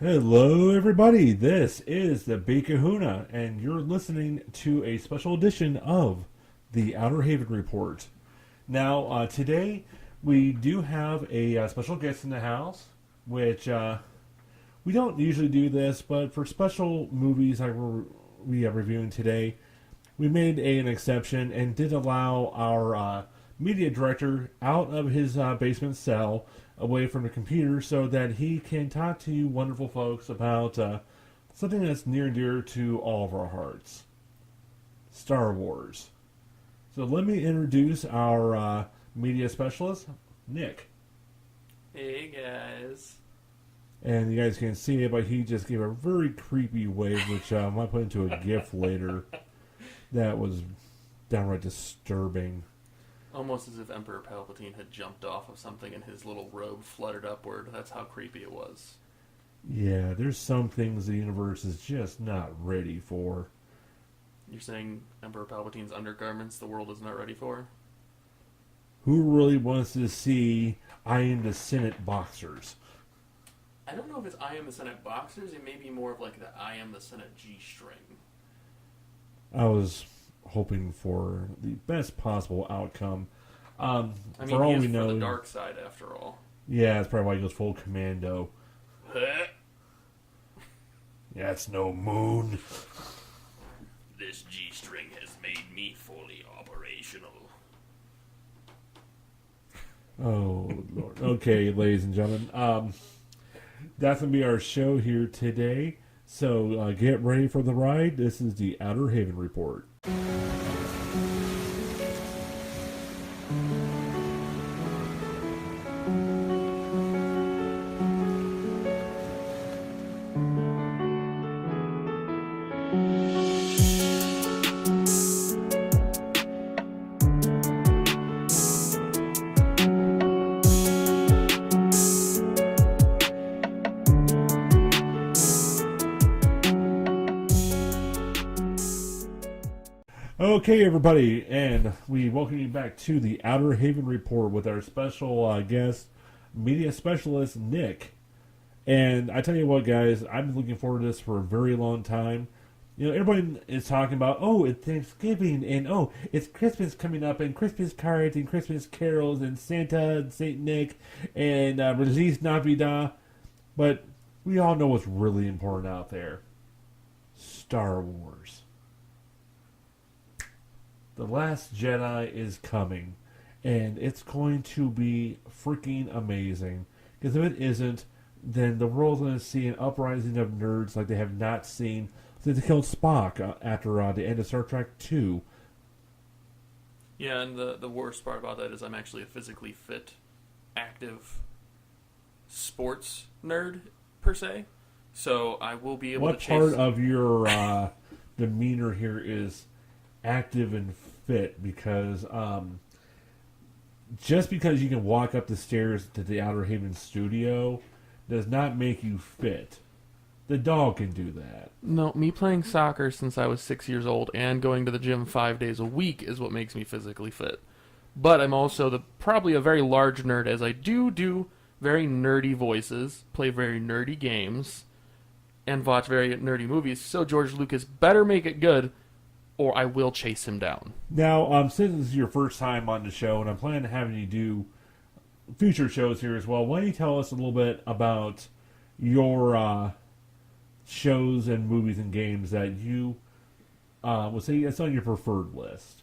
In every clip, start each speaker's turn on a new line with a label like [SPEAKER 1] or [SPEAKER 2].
[SPEAKER 1] Hello, everybody. This is the Big Kahuna, and you're listening to a special edition of the Outer Haven Report. Now, today we do have a special guest in the house, which we don't usually do this, but for special movies like we are reviewing today, we made an exception and did allow our media director out of his basement cell away from the computer so that he can talk to you wonderful folks about something that's near and dear to all of our hearts. Star Wars. So let me introduce our media specialist, Nick.
[SPEAKER 2] Hey guys.
[SPEAKER 1] And you guys can't see it, but he just gave a very creepy wave, which I might put into a GIF later. That was downright disturbing.
[SPEAKER 2] Almost as if Emperor Palpatine had jumped off of something and his little robe fluttered upward. That's how creepy it was.
[SPEAKER 1] Yeah, there's some things the universe is just not ready for.
[SPEAKER 2] You're saying Emperor Palpatine's undergarments the world is not ready for?
[SPEAKER 1] Who really wants to see I Am the Senate boxers?
[SPEAKER 2] I don't know if it's I Am the Senate boxers. It may be more of like the I Am the Senate G-string.
[SPEAKER 1] I was hoping for the best possible outcome.
[SPEAKER 2] I mean,
[SPEAKER 1] for all
[SPEAKER 2] he is
[SPEAKER 1] we know,
[SPEAKER 2] for the dark side after all.
[SPEAKER 1] Yeah, that's probably why he goes full commando. That's no moon.
[SPEAKER 2] This G-string has made me fully operational.
[SPEAKER 1] Oh, Lord. Okay, ladies and gentlemen. That's going to be our show here today. So get ready for the ride. This is the Outer Haven Report. Okay, everybody, and we welcome you back to the Outer Haven Report with our special guest, media specialist, Nick. And I tell you what, guys, I've been looking forward to this for a very long time. You know, everybody is talking about, oh, it's Thanksgiving, and oh, it's Christmas coming up, and Christmas cards, and Christmas carols, and Santa, and Saint Nick, and Release Navidad. But we all know what's really important out there. Star Wars. The Last Jedi is coming, and it's going to be freaking amazing. Because if it isn't, then the world's going to see an uprising of nerds like they have not seen since they killed Spock after the end of Star Trek II.
[SPEAKER 2] Yeah, and the worst part about that is I'm actually a physically fit, active sports nerd, per se. So I will be able to chase...
[SPEAKER 1] What part of your demeanor here is active and fit? Because just because you can walk up the stairs to the Outer Haven studio does not make you fit. The dog can do that.
[SPEAKER 2] No, me playing soccer since I was 6 years old and going to the gym 5 days a week is what makes me physically fit. But I'm also probably a very large nerd, as I do very nerdy voices, play very nerdy games, and watch very nerdy movies. So George Lucas better make it good, or I will chase him down.
[SPEAKER 1] Now, since this is your first time on the show, and I'm planning on having you do future shows here as well, why don't you tell us a little bit about your shows and movies and games that you would say it's on your preferred list?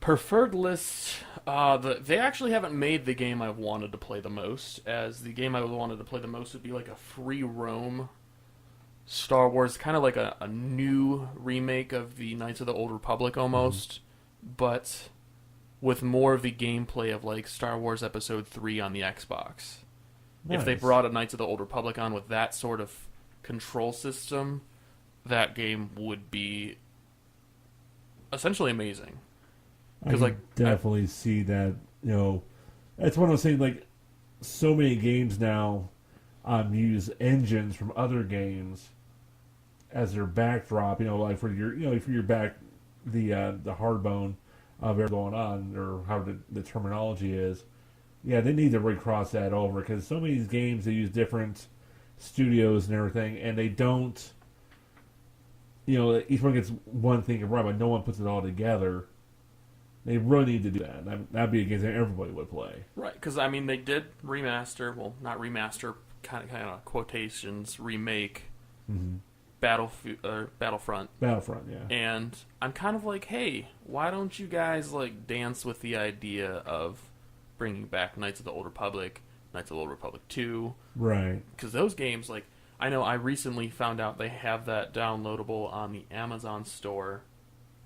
[SPEAKER 2] Preferred list, they actually haven't made the game I've wanted to play the most, as the game I wanted to play the most would be like a free roam Star Wars, kind of like a new remake of the Knights of the Old Republic almost, but with more of the gameplay of like Star Wars Episode 3 on the Xbox.
[SPEAKER 1] Nice.
[SPEAKER 2] If they brought a Knights of the Old Republic on with that sort of control system, that game would be essentially amazing.
[SPEAKER 1] I can definitely see that. You know, that's one of those things. Like, so many games now use engines from other games as their backdrop. You know, like for your back, the hardbone of everything going on, or how the terminology is. Yeah, they need to recross that over, because so many of these games, they use different studios and everything, and they don't. Each one gets one thing right, but no one puts it all together. They really need to do that. That'd be a game that everybody would play.
[SPEAKER 2] Right, because I mean they did remaster. Well, not remaster, kind of quotations remake
[SPEAKER 1] Mm-hmm.
[SPEAKER 2] Battlefront.
[SPEAKER 1] Battlefront, yeah.
[SPEAKER 2] And I'm kind of like, hey, why don't you guys like dance with the idea of bringing back Knights of the Old Republic, Knights of the Old Republic 2?
[SPEAKER 1] Right.
[SPEAKER 2] Because those games, like, I know I recently found out they have that downloadable on the Amazon store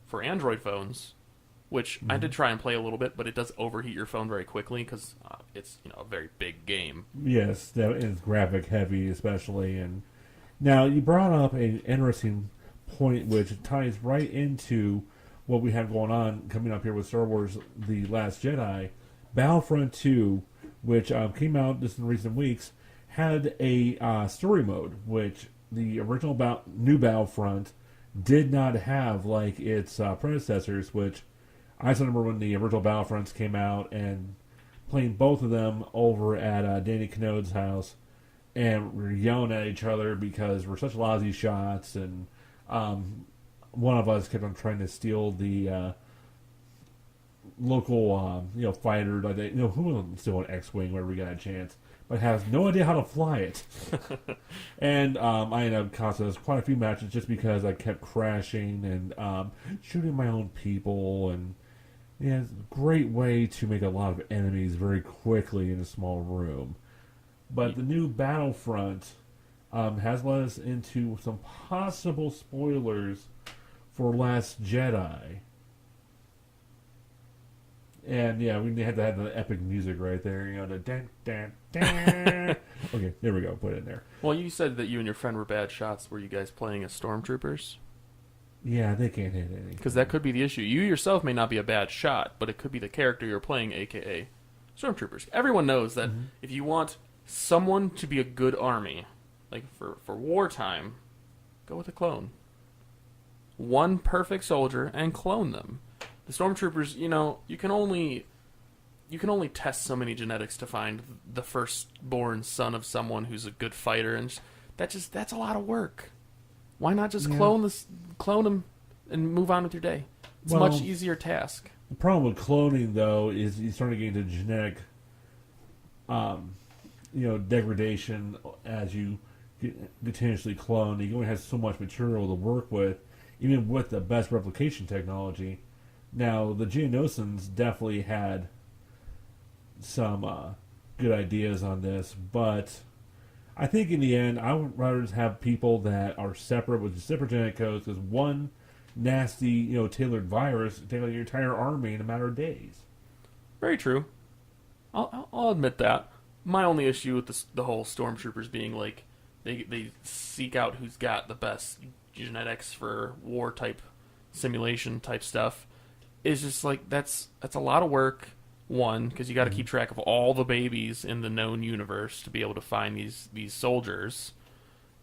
[SPEAKER 2] for Android phones, which I did try and play a little bit, but it does overheat your phone very quickly because it's a very big game.
[SPEAKER 1] Yes, that is graphic heavy, especially. And now you brought up an interesting point, which ties right into what we have going on coming up here with Star Wars: The Last Jedi. Battlefront 2, which came out just in recent weeks, had a story mode, which the original new Battlefront did not have, like its predecessors, which I still remember when the original Battlefronts came out and playing both of them over at Danny Canode's house, and we were yelling at each other because we're such lousy shots, and one of us kept on trying to steal the local fighter, like who wouldn't steal an X-wing whenever we got a chance, but has no idea how to fly it. And I ended up costing us quite a few matches just because I kept crashing and shooting my own people, and it's a great way to make a lot of enemies very quickly in a small room. But the new Battlefront has led us into some possible spoilers for Last Jedi. And yeah, we had to have the epic music right there, the dun, dun, dun. Okay, there we go, put it in there.
[SPEAKER 2] Well, you said that you and your friend were bad shots. Were you guys playing as stormtroopers?
[SPEAKER 1] Yeah, they can't hit anything.
[SPEAKER 2] Because that could be the issue. You yourself may not be a bad shot, but it could be the character you're playing, a.k.a. stormtroopers. Everyone knows that if you want someone to be a good army, like for wartime, go with a clone. One perfect soldier and clone them. The stormtroopers, you can only test so many genetics to find the firstborn son of someone who's a good fighter, and that's a lot of work. Why not just clone them and move on with your day? It's a much easier task.
[SPEAKER 1] The problem with cloning, though, is you start to get into genetic, degradation as you continuously clone. You only have so much material to work with, even with the best replication technology. Now, the Geonosians definitely had some good ideas on this, but I think in the end, I would rather just have people that are separate with separate genetic codes, because one nasty, tailored virus can take out your entire army in a matter of days.
[SPEAKER 2] Very true. I'll admit that. My only issue with the whole stormtroopers being like they seek out who's got the best genetics for war type simulation type stuff is just like that's a lot of work. One, because you got to keep track of all the babies in the known universe to be able to find these soldiers,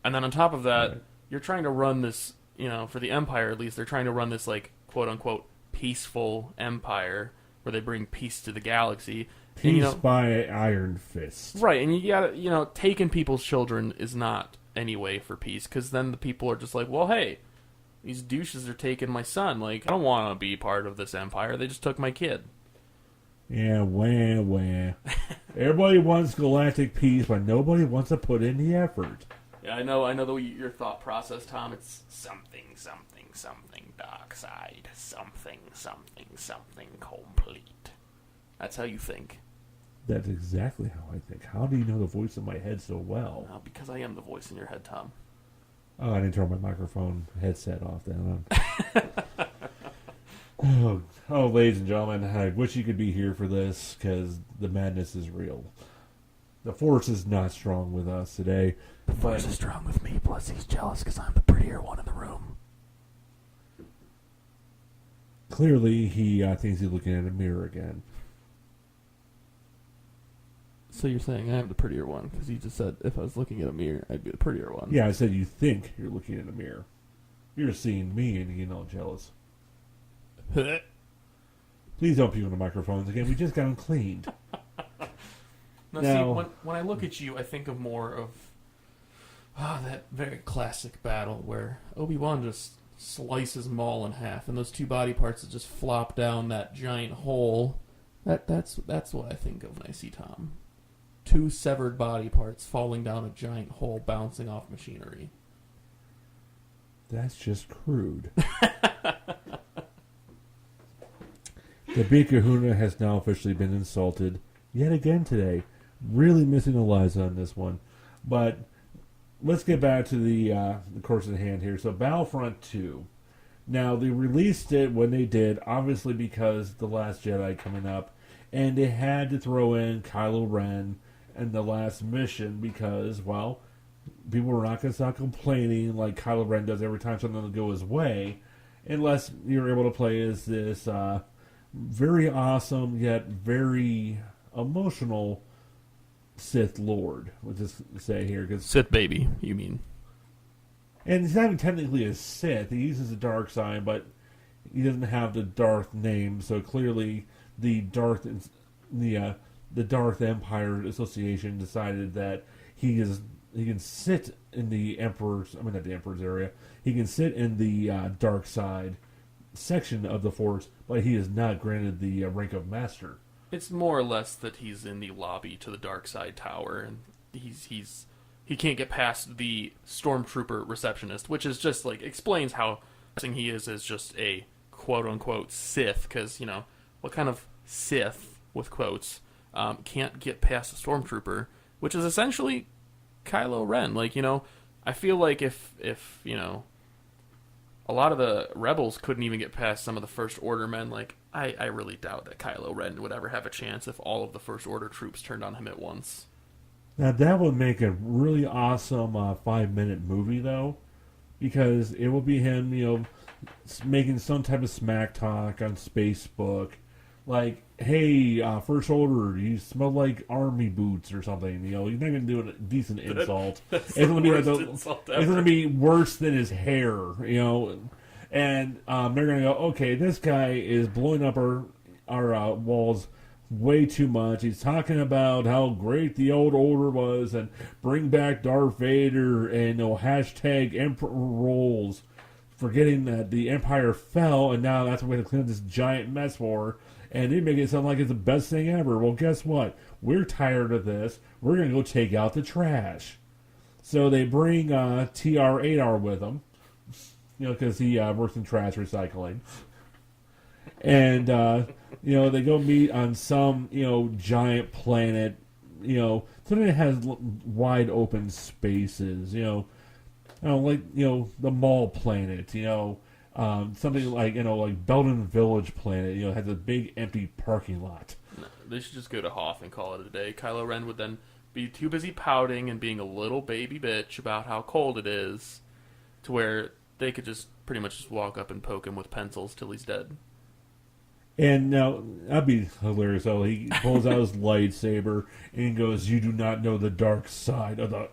[SPEAKER 2] and then on top of that, you're trying to run this. For the Empire at least, they're trying to run this like quote unquote peaceful empire where they bring peace to the galaxy.
[SPEAKER 1] Peace by Iron Fist.
[SPEAKER 2] Right, and you gotta taking people's children is not any way for peace, because then the people are just like, well, hey, these douches are taking my son. Like, I don't want to be part of this empire. They just took my kid.
[SPEAKER 1] Yeah, wah. Everybody wants galactic peace, but nobody wants to put in the effort.
[SPEAKER 2] Yeah, I know your thought process, Tom. It's something, dark side. Something, complete. That's how you think.
[SPEAKER 1] That's exactly how I think. How do you know the voice in my head so well?
[SPEAKER 2] Because I am the voice in your head, Tom.
[SPEAKER 1] Oh, I didn't turn my microphone headset off then. Oh, ladies and gentlemen, I wish you could be here for this, because the madness is real. The Force is not strong with us today.
[SPEAKER 2] The Force is strong with me, plus he's jealous because I'm the prettier one in the room.
[SPEAKER 1] Clearly, he thinks he's looking in a mirror again.
[SPEAKER 2] So you're saying I'm the prettier one, because you just said if I was looking at a mirror, I'd be the prettier one.
[SPEAKER 1] Yeah, I said you think you're looking in a mirror. You're seeing me and you're not jealous. Please don't pee on the microphones again. We just got them cleaned.
[SPEAKER 2] Now, see, when I look at you, I think of more of Ah, that very classic battle where Obi-Wan just slices Maul in half, and those two body parts that just flop down that giant hole. That's what I think of when I see Tom. Two severed body parts falling down a giant hole, bouncing off machinery.
[SPEAKER 1] That's just crude. The Big Kahuna has now officially been insulted yet again today. Really missing Eliza on this one. But let's get back to the course at hand here. So Battlefront 2. Now, they released it when they did, obviously because The Last Jedi coming up. And they had to throw in Kylo Ren in the last mission because, well, people were not going to stop complaining like Kylo Ren does every time something will go his way, unless you're able to play as this very awesome yet very emotional Sith Lord. We'll just say here, because
[SPEAKER 2] Sith baby, you mean?
[SPEAKER 1] And he's not even technically a Sith. He uses the dark side, but he doesn't have the Darth name. So clearly, the Darth Empire Association decided that he can sit in the Emperor's, I mean not the Emperor's area, he can sit in the dark side section of the Force, but he is not granted the rank of Master.
[SPEAKER 2] It's more or less that he's in the lobby to the dark side tower, and he can't get past the stormtrooper receptionist, which is just like explains how he is as just a quote unquote Sith, because what kind of Sith with quotes can't get past a stormtrooper, which is essentially Kylo Ren. Like, I feel like if a lot of the rebels couldn't even get past some of the First Order men, like, I really doubt that Kylo Ren would ever have a chance if all of the First Order troops turned on him at once.
[SPEAKER 1] Now, that would make a really awesome 5-minute movie, though, because it will be him, making some type of smack talk on Facebook. Like, hey, First Order, you smell like army boots or something. He's not going to do a decent insult. It's going to be worse than his hair, And they're going to go, okay, this guy is blowing up our walls way too much. He's talking about how great the old order was and bring back Darth Vader and hashtag Emperor rolls, forgetting that the Empire fell and now that's what we're going to clean up this giant mess for. And they make it sound like it's the best thing ever. Well, guess what? We're tired of this. We're going to go take out the trash. So they bring TR-8R with them, because he works in trash recycling. And, they go meet on some, giant planet, something that has wide open spaces, like, the mall planet, something like, like Belden Village planet, has a big empty parking lot.
[SPEAKER 2] No, they should just go to Hoth and call it a day. Kylo Ren would then be too busy pouting and being a little baby bitch about how cold it is to where they could just pretty much just walk up and poke him with pencils till he's dead.
[SPEAKER 1] And now, that'd be hilarious. So he pulls out his lightsaber and goes, "You do not know the dark side of the..."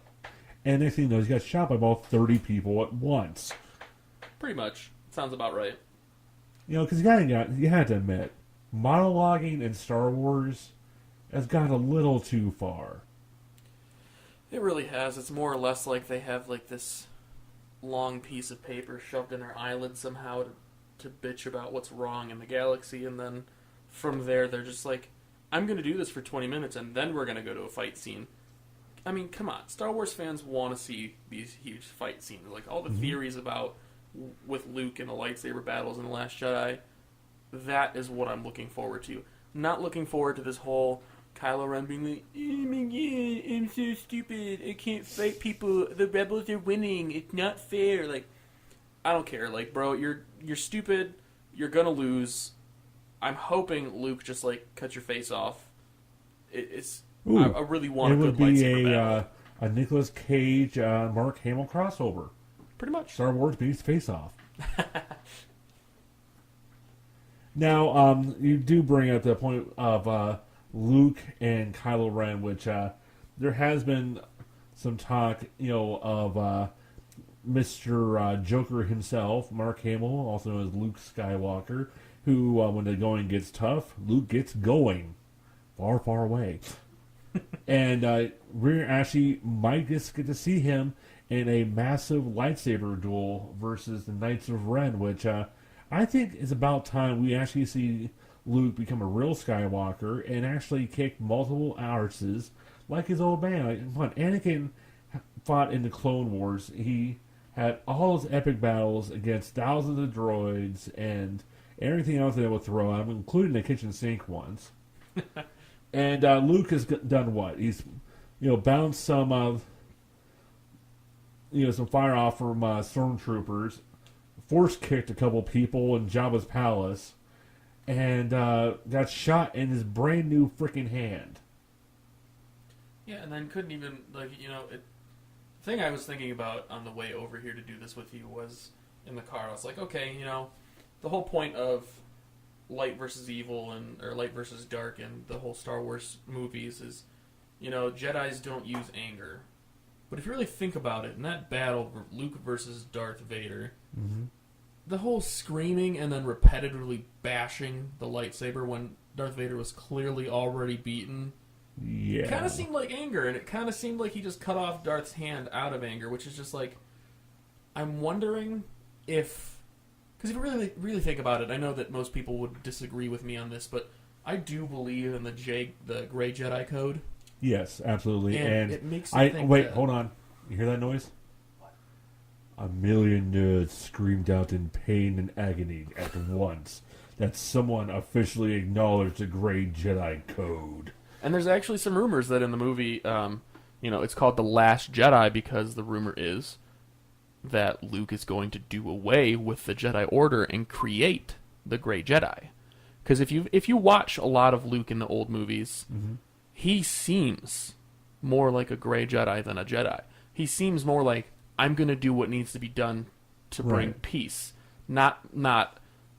[SPEAKER 1] And next thing you know, he's got shot by about 30 people at once.
[SPEAKER 2] Pretty much. Sounds about right.
[SPEAKER 1] Because you had to admit, monologuing in Star Wars has gone a little too far.
[SPEAKER 2] It really has. It's more or less like they have like this long piece of paper shoved in their eyelid somehow to bitch about what's wrong in the galaxy, and then from there they're just like, I'm going to do this for 20 minutes and then we're going to go to a fight scene. I mean, come on. Star Wars fans want to see these huge fight scenes. Like, all the theories about with Luke and the lightsaber battles in The Last Jedi, that is what I'm looking forward to. Not looking forward to this whole Kylo Ren being like, oh my god, I'm so stupid, I can't fight people, the rebels are winning, it's not fair. Like, I don't care. Like, bro, you're stupid, you're gonna lose. I'm hoping Luke just, like, cuts your face off. I really want a good lightsaber battle.
[SPEAKER 1] It would be a Nicolas Cage, Mark Hamill crossover.
[SPEAKER 2] Pretty much.
[SPEAKER 1] Star Wars beats Face Off. Now, you do bring up the point of Luke and Kylo Ren, which there has been some talk, of Mr. Joker himself, Mark Hamill, also known as Luke Skywalker, who, when the going gets tough, Luke gets going. Far, far away. And we actually might just get to see him in a massive lightsaber duel versus the Knights of Ren, which I think is about time we actually see Luke become a real Skywalker and actually kick multiple asses like his old man. Like, come on, Anakin fought in the Clone Wars. He had all his epic battles against thousands of droids and everything else they would throw at him, including the kitchen sink ones. And Luke has done what? He's, bounced some, some fire off from stormtroopers, force kicked a couple people in Jabba's palace, and got shot in his brand new freaking hand.
[SPEAKER 2] Yeah, and then couldn't even the thing I was thinking about on the way over here to do this with you was in the car. I was like, okay, the whole point of light versus evil or light versus dark and the whole Star Wars movies is, Jedis don't use anger. But if you really think about it, in that battle, Luke versus Darth Vader, the whole screaming and then repetitively bashing the lightsaber when Darth Vader was clearly already beaten,
[SPEAKER 1] yeah,
[SPEAKER 2] kind of seemed like anger, and it kind of seemed like he just cut off Darth's hand out of anger, which is just like, I'm wondering if... Because if you really think about it, I know that most people would disagree with me on this, but I do believe in the Gray Jedi Code.
[SPEAKER 1] Yes, absolutely.
[SPEAKER 2] And it makes me think
[SPEAKER 1] wait, hold on. You hear that noise?
[SPEAKER 2] What?
[SPEAKER 1] A million nerds screamed out in pain and agony at once that someone officially acknowledged the Gray Jedi Code.
[SPEAKER 2] And there's actually some rumors that in the movie, it's called The Last Jedi because the rumor is that Luke is going to do away with the Jedi Order and create the Grey Jedi. Because if you watch a lot of Luke in the old movies, he seems more like a Grey Jedi than a Jedi. He seems more like, I'm going to do what needs to be done to bring peace. Not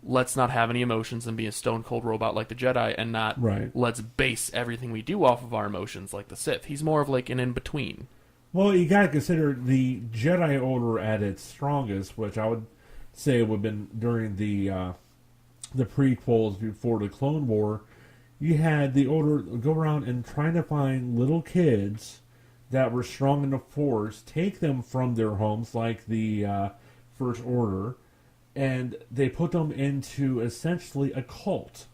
[SPEAKER 2] let's not have any emotions and be a stone cold robot like the Jedi, and not let's base everything we do off of our emotions like the Sith. He's more of like an in-between.
[SPEAKER 1] Well, you got to consider the Jedi Order at its strongest, which I would say would have been during the prequels before the Clone War. You had the Order go around and trying to find little kids that were strong in the Force, take them from their homes, like the First Order, and they put them into essentially a cult.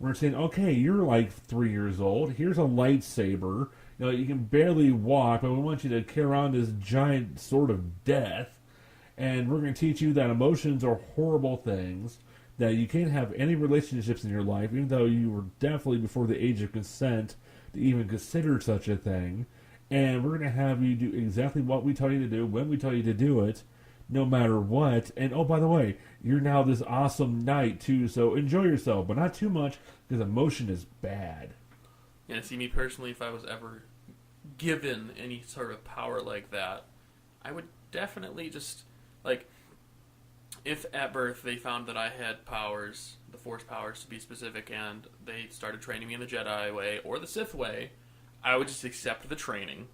[SPEAKER 1] We're saying, okay, you're like 3 years old. Here's a lightsaber. You can barely walk, but we want you to carry around this giant sword of death. And we're going to teach you that emotions are horrible things, that you can't have any relationships in your life, even though you were definitely before the age of consent to even consider such a thing. And we're going to have you do exactly what we tell you to do, when we tell you to do it, no matter what. And, oh, by the way, you're now this awesome knight, too, so enjoy yourself, but not too much, because emotion is bad.
[SPEAKER 2] Yeah, see, me personally, if I was ever given any sort of power like that, I would definitely just, like, if at birth they found that I had powers, the Force powers to be specific, and they started training me in the Jedi way or the Sith way, I would just accept the training.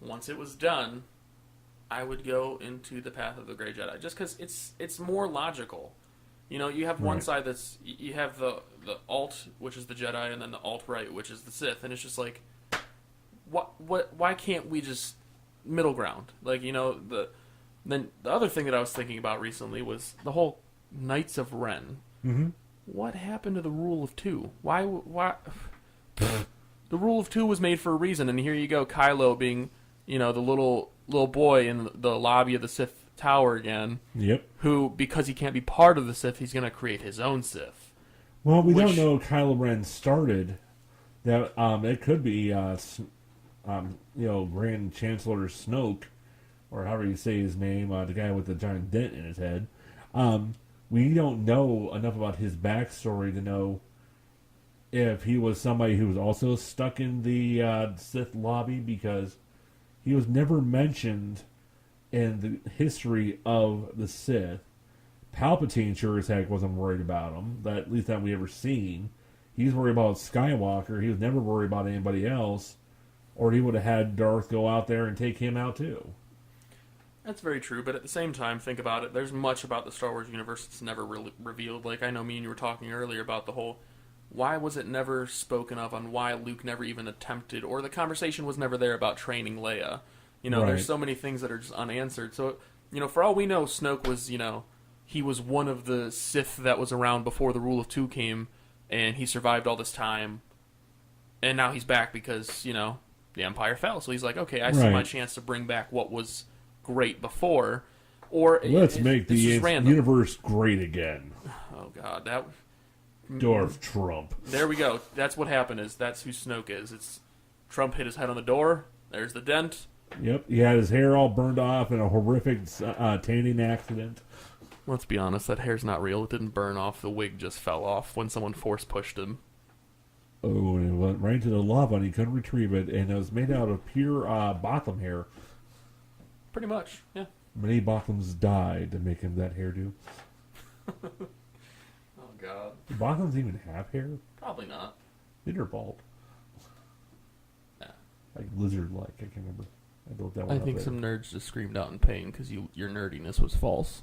[SPEAKER 2] Once it was done, I would go into the path of the Grey Jedi, just because it's more logical. You have one side that's, you have the alt, which is the Jedi, and then the alt-right, which is the Sith, and it's just like, why can't we just middle ground? Like, then the other thing that I was thinking about recently was the whole Knights of Ren.
[SPEAKER 1] Mm-hmm.
[SPEAKER 2] What happened to the rule of two? Why? The rule of two was made for a reason, and here you go, Kylo being, the little boy in the lobby of the Sith Tower again.
[SPEAKER 1] Yep.
[SPEAKER 2] Who, because he can't be part of the Sith, he's going to create his own Sith.
[SPEAKER 1] Well, we don't know Kylo Ren started. That it could be, Grand Chancellor Snoke, or however you say his name, the guy with the giant dent in his head. We don't know enough about his backstory to know if he was somebody who was also stuck in the Sith lobby, because he was never mentioned in the history of the Sith. Palpatine sure as heck wasn't worried about him, at least that we ever seen. He's worried about Skywalker. He was never worried about anybody else, or he would have had Darth go out there and take him out too.
[SPEAKER 2] That's very true, but at the same time, think about it. There's much about the Star Wars universe that's never really revealed. Like, I know me and you were talking earlier about the whole why was it never spoken of on why Luke never even attempted, or the conversation was never there about training Leia? There's so many things that are just unanswered. So, for all we know, Snoke was, he was one of the Sith that was around before the Rule of Two came, and he survived all this time, and now he's back because, the Empire fell. So he's like, okay, I see my chance to bring back what was great before, or
[SPEAKER 1] let's make the universe great again.
[SPEAKER 2] Oh God, that
[SPEAKER 1] Dorf Trump.
[SPEAKER 2] There we go. That's what happened. That's who Snoke is. It's Trump hit his head on the door. There's the dent.
[SPEAKER 1] Yep, he had his hair all burned off in a horrific tanning accident.
[SPEAKER 2] Let's be honest, that hair's not real. It didn't burn off. The wig just fell off when someone force pushed him.
[SPEAKER 1] Oh, and it went right into the lava, and he couldn't retrieve it, and it was made out of pure Botham hair.
[SPEAKER 2] Pretty much, yeah.
[SPEAKER 1] Many Bothams died to make him that hairdo.
[SPEAKER 2] Oh, God.
[SPEAKER 1] Do Bothams even have hair?
[SPEAKER 2] Probably not.
[SPEAKER 1] They're bald.
[SPEAKER 2] Yeah.
[SPEAKER 1] Like lizard-like, I can't remember.
[SPEAKER 2] I think some nerds just screamed out in pain because your nerdiness was false.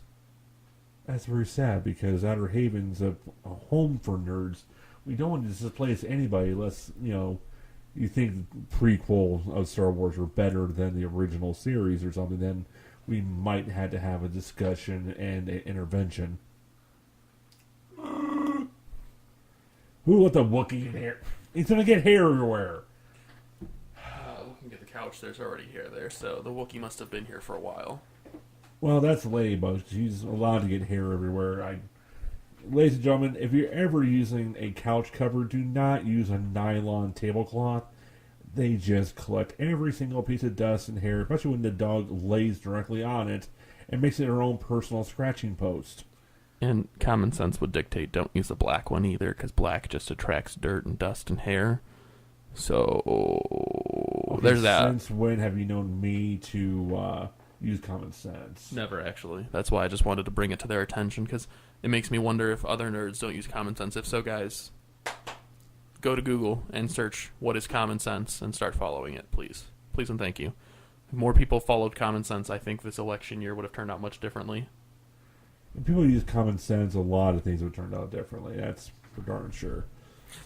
[SPEAKER 1] That's very sad because Outer Haven's a home for nerds. We don't want to displace anybody unless, you think the prequel of Star Wars are better than the original series or something. Then we might have to have a discussion and an intervention. Who let the Wookiee in here? He's going to get hair everywhere.
[SPEAKER 2] Looking at the couch, there's already hair there, so the Wookiee must have been here for a while.
[SPEAKER 1] Well, that's Ladybug. She's allowed to get hair everywhere. Ladies and gentlemen, if you're ever using a couch cover, do not use a nylon tablecloth. They just collect every single piece of dust and hair, especially when the dog lays directly on it and makes it her own personal scratching post.
[SPEAKER 2] And common sense would dictate don't use a black one either, because black just attracts dirt and dust and hair. So,
[SPEAKER 1] okay,
[SPEAKER 2] there's that.
[SPEAKER 1] Since when have you known me to use common sense?
[SPEAKER 2] Never, actually. That's why I just wanted to bring it to their attention, because it makes me wonder if other nerds don't use common sense. If so, guys, go to Google and search what is common sense and start following it, please. Please and thank you. If more people followed common sense, I think this election year would have turned out much differently.
[SPEAKER 1] If people use common sense, a lot of things would have turned out differently. That's for darn sure.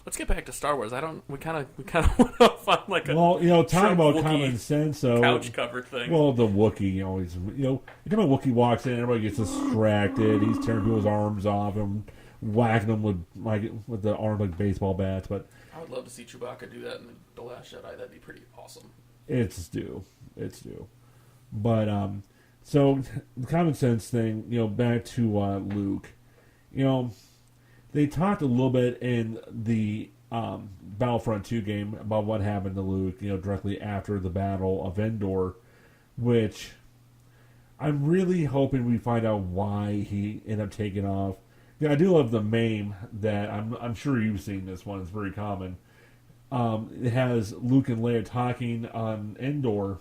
[SPEAKER 2] Let's get back to Star Wars. We kind of went off on like a
[SPEAKER 1] talking about
[SPEAKER 2] Wookiee
[SPEAKER 1] common sense, so
[SPEAKER 2] couch cover thing.
[SPEAKER 1] Well, the Wookiee, you talking about Wookiee walks in, everybody gets distracted. He's tearing people's arms off and whacking them with the arms like baseball bats. But
[SPEAKER 2] I would love to see Chewbacca do that in the Last Jedi. That'd be pretty awesome.
[SPEAKER 1] It's due. But so the common sense thing, back to Luke, they talked a little bit in the Battlefront 2 game about what happened to Luke, directly after the Battle of Endor, which I'm really hoping we find out why he ended up taking off. I do love the meme that I'm sure you've seen this one. It's very common. It has Luke and Leia talking on Endor,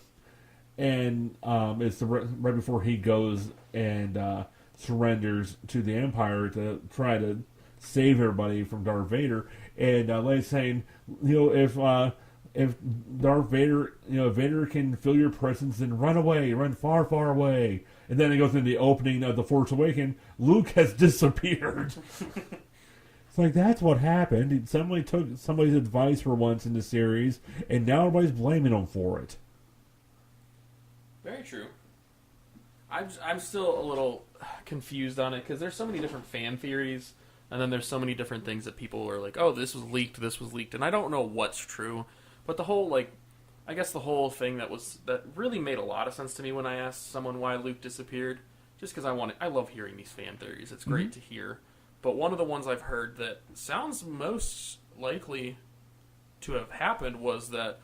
[SPEAKER 1] and it's right before he goes and surrenders to the Empire to try to save everybody from Darth Vader, and Leia's saying, if Darth Vader, Vader can feel your presence and run away, run far, far away, and then it goes into the opening of The Force Awakens, Luke has disappeared. It's like, that's what happened. Somebody took somebody's advice for once in the series, and now everybody's blaming him for it.
[SPEAKER 2] Very true. I'm still a little confused on it, because there's so many different fan theories. And then there's so many different things that people are like, oh, this was leaked, and I don't know what's true. But the whole, I guess the whole thing that really made a lot of sense to me when I asked someone why Luke disappeared, just because I love hearing these fan theories. It's great to hear. But one of the ones I've heard that sounds most likely to have happened was that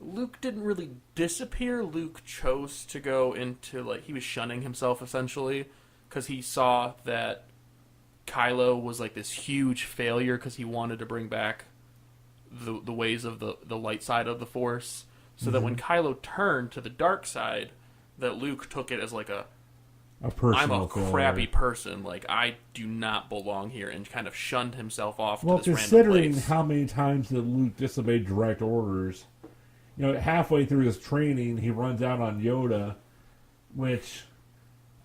[SPEAKER 2] Luke didn't really disappear. Luke chose to go into, he was shunning himself, essentially, because he saw that Kylo was this huge failure because he wanted to bring back the ways of the light side of the Force, so that when Kylo turned to the dark side, that Luke took it as I'm a crappy person, I do not belong here, and kind of shunned himself off to this random place.
[SPEAKER 1] Considering how many times that Luke disobeyed direct orders, halfway through his training, he runs out on Yoda, which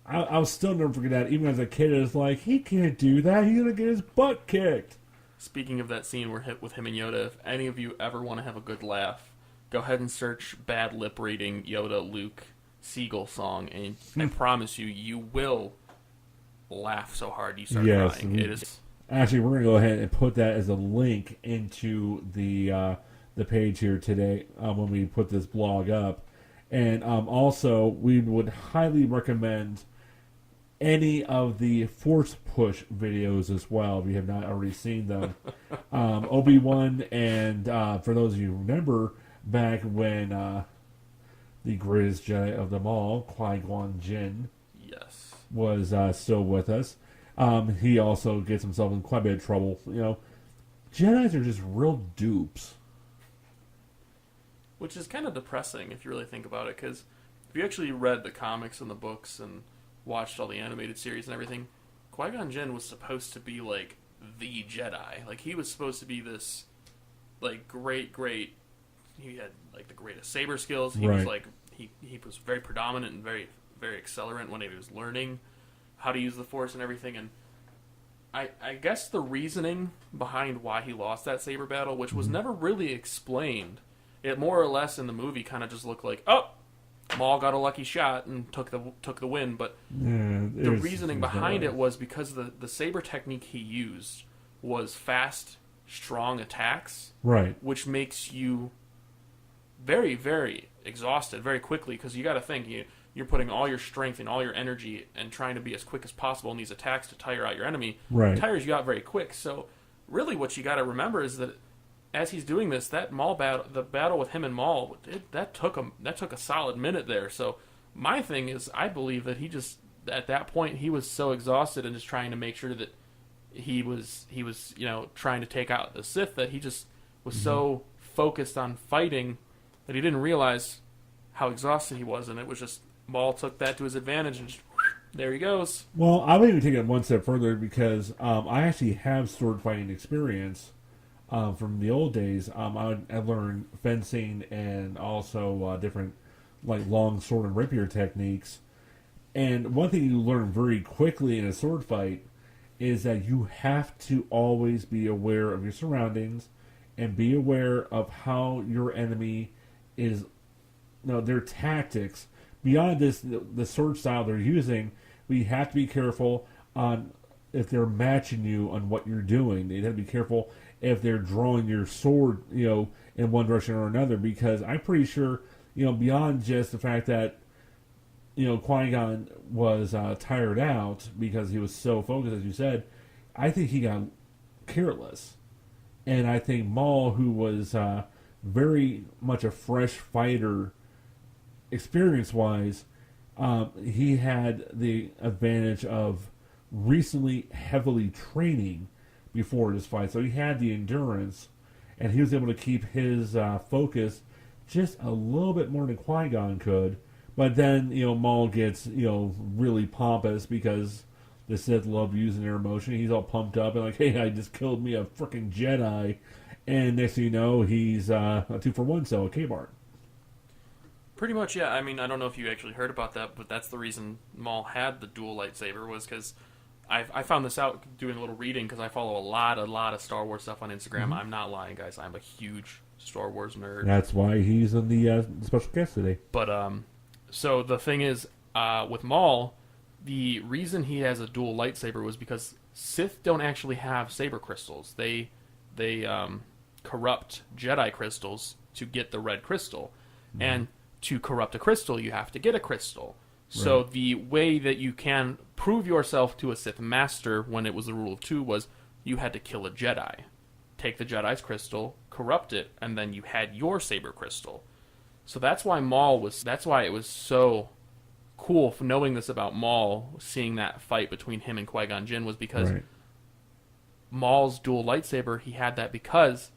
[SPEAKER 1] I'll still never forget that. Even as a kid, it's he can't do that. He's going to get his butt kicked.
[SPEAKER 2] speaking of that scene where hit with him and Yoda, if any of you ever want to have a good laugh, go ahead and search bad lip reading Yoda Luke Seagull song, and I promise you, you will laugh so hard you start crying. It is.
[SPEAKER 1] Actually, we're going to go ahead and put that as a link into the page here today when we put this blog up. And also, we would highly recommend any of the Force Push videos as well, if you have not already seen them. Obi-Wan, and for those of you who remember, back when the greatest Jedi of them all, Qui-Gon Jinn,
[SPEAKER 2] Yes.
[SPEAKER 1] was still with us. He also gets himself in quite a bit of trouble. Jedis are just real dupes.
[SPEAKER 2] Which is kind of depressing if you really think about it, because if you actually read the comics and the books and watched all the animated series and everything, Qui-Gon Jinn was supposed to be like the Jedi. Like, he was supposed to be this like great. He had like the greatest saber skills. He was like he was very predominant and very very accelerant when he was learning how to use the Force and everything. And I guess the reasoning behind why he lost that saber battle, which was never really explained, it more or less in the movie kind of just looked like, oh, Maul got a lucky shot and took the win. But the reasoning behind it was because the saber technique he used was fast, strong attacks,
[SPEAKER 1] right?
[SPEAKER 2] Which makes you very, very exhausted very quickly, because you got to think you're putting all your strength and all your energy and trying to be as quick as possible in these attacks to tire out your enemy.
[SPEAKER 1] Right.
[SPEAKER 2] It tires you out very quick. So really, what you got to remember is that as he's doing this, that Maul battle, the battle with him and Maul, that took a solid minute there. So my thing is, I believe that he just at that point he was so exhausted and just trying to make sure that he was trying to take out the Sith, that he just was so focused on fighting that he didn't realize how exhausted he was, and it was just Maul took that to his advantage, and just, there he goes.
[SPEAKER 1] Well, I would even take it one step further, because I actually have sword fighting experience from the old days. I learned fencing and also different like long sword and rapier techniques. And one thing you learn very quickly in a sword fight is that you have to always be aware of your surroundings and be aware of how your enemy is, their tactics. Beyond this, the sword style they're using, we have to be careful on if they're matching you on what you're doing. You have to be careful if they're drawing your sword, in one direction or another, because I'm pretty sure, beyond just the fact that, Qui-Gon was tired out because he was so focused, as you said, I think he got careless. And I think Maul, who was very much a fresh fighter experience-wise, he had the advantage of recently heavily training before this fight. So he had the endurance, and he was able to keep his focus just a little bit more than Qui-Gon could. But then, Maul gets, really pompous because the Sith love using their emotion. He's all pumped up and like, hey, I just killed me a freaking Jedi. And next thing you know, he's a 2-for-1 cell at Kmart.
[SPEAKER 2] Pretty much, yeah. I mean, I don't know if you actually heard about that, but that's the reason Maul had the dual lightsaber, was because I found this out doing a little reading, because I follow a lot of Star Wars stuff on Instagram. I'm not lying, guys. I'm a huge Star Wars nerd.
[SPEAKER 1] That's why he's in the special guest today.
[SPEAKER 2] But, so the thing is, with Maul, the reason he has a dual lightsaber was because Sith don't actually have saber crystals. They corrupt Jedi crystals to get the red crystal. And to corrupt a crystal, you have to get a crystal. So the way that you can prove yourself to a Sith master when it was the rule of 2 was you had to kill a Jedi. Take the Jedi's crystal, corrupt it, and then you had your saber crystal. So that's why that's why it was so cool for knowing this about Maul, seeing that fight between him and Qui-Gon Jinn, was because Maul's dual lightsaber, he had that because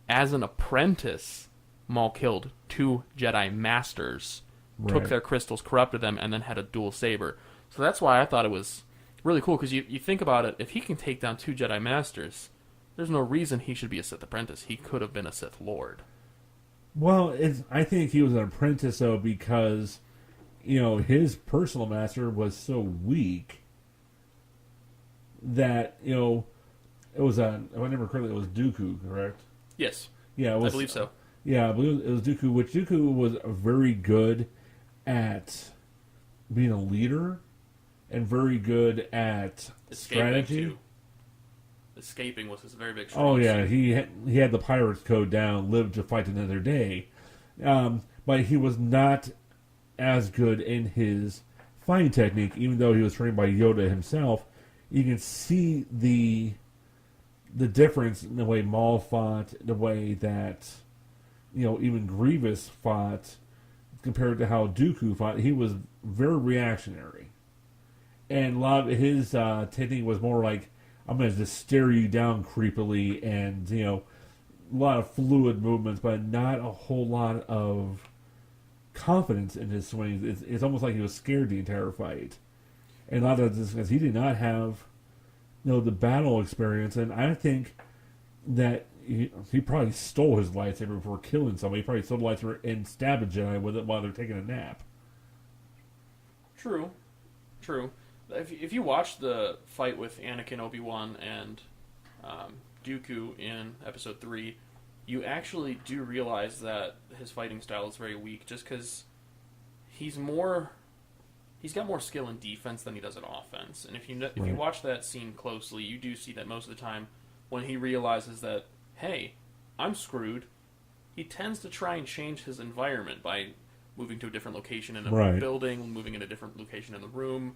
[SPEAKER 2] as an apprentice, Maul killed 2 Jedi masters, took their crystals, corrupted them, and then had a dual saber. So that's why I thought it was really cool, because you think about it, if he can take down 2 Jedi masters, there's no reason he should be a Sith apprentice. He could have been a Sith Lord.
[SPEAKER 1] Well, I think he was an apprentice, though, because, his personal master was so weak that, It was, if I remember correctly, it was Dooku, correct?
[SPEAKER 2] Yes,
[SPEAKER 1] Yeah, it was,
[SPEAKER 2] I believe so.
[SPEAKER 1] Yeah, I believe it was Dooku, which Dooku was very good at being a leader and very good at strategy.
[SPEAKER 2] Too. Escaping was his very big
[SPEAKER 1] Oh
[SPEAKER 2] strong
[SPEAKER 1] yeah,
[SPEAKER 2] suit.
[SPEAKER 1] he had the pirates code down, lived to fight another day, but he was not as good in his fighting technique. Even though he was trained by Yoda himself, you can see the difference in the way Maul fought, the way that even Grievous fought compared to how Dooku fought. He was very reactionary, and a lot of his technique was more like, I'm going to just stare you down creepily, and a lot of fluid movements, but not a whole lot of confidence in his swings. It's almost like he was scared the entire fight, and a lot of this because he did not have the battle experience. And I think that he probably stole his lightsaber before killing somebody. He probably stole the lightsaber and stabbed a Jedi with it while they're taking a nap.
[SPEAKER 2] True. If you watch the fight with Anakin, Obi-Wan, and Dooku in Episode 3, you actually do realize that his fighting style is very weak, just because he's got more skill in defense than he does in offense. And if you watch that scene closely, you do see that most of the time when he realizes that, hey, I'm screwed, he tends to try and change his environment by moving to a different location in a building, moving in a different location in the room.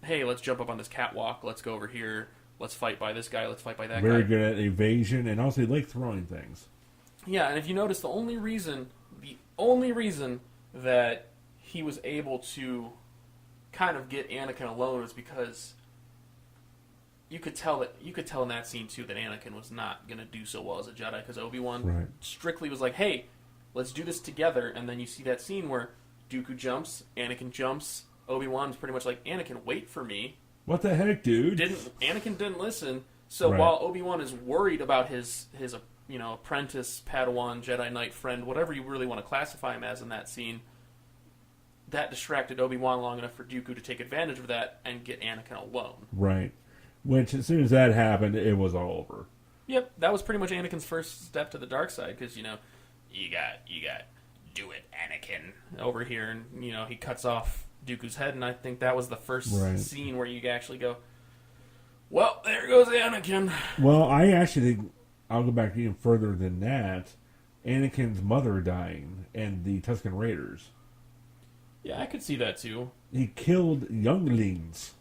[SPEAKER 2] Hey, let's jump up on this catwalk, let's go over here, let's fight by this guy, let's fight by that guy.
[SPEAKER 1] Very good at evasion, and also he liked throwing things.
[SPEAKER 2] Yeah, and if you notice, the only reason that he was able to kind of get Anakin alone is because you could tell in that scene too that Anakin was not going to do so well as a Jedi, because Obi-Wan strictly was like, hey, let's do this together. And then you see that scene where Dooku jumps, Anakin jumps, Obi-Wan's pretty much like, Anakin, wait for me.
[SPEAKER 1] What the heck, dude?
[SPEAKER 2] Anakin didn't listen. So while Obi-Wan is worried about his apprentice, Padawan, Jedi Knight friend, whatever you really want to classify him as in that scene, that distracted Obi-Wan long enough for Dooku to take advantage of that and get Anakin alone.
[SPEAKER 1] Right. Which, as soon as that happened, it was all over.
[SPEAKER 2] Yep, that was pretty much Anakin's first step to the dark side, because, you got do it, Anakin, over here, and, he cuts off Dooku's head, and I think that was the first scene where you actually go, well, there goes Anakin.
[SPEAKER 1] Well, I actually think, I'll go back even further than that, Anakin's mother dying and the Tusken Raiders.
[SPEAKER 2] Yeah, I could see that too.
[SPEAKER 1] He killed younglings.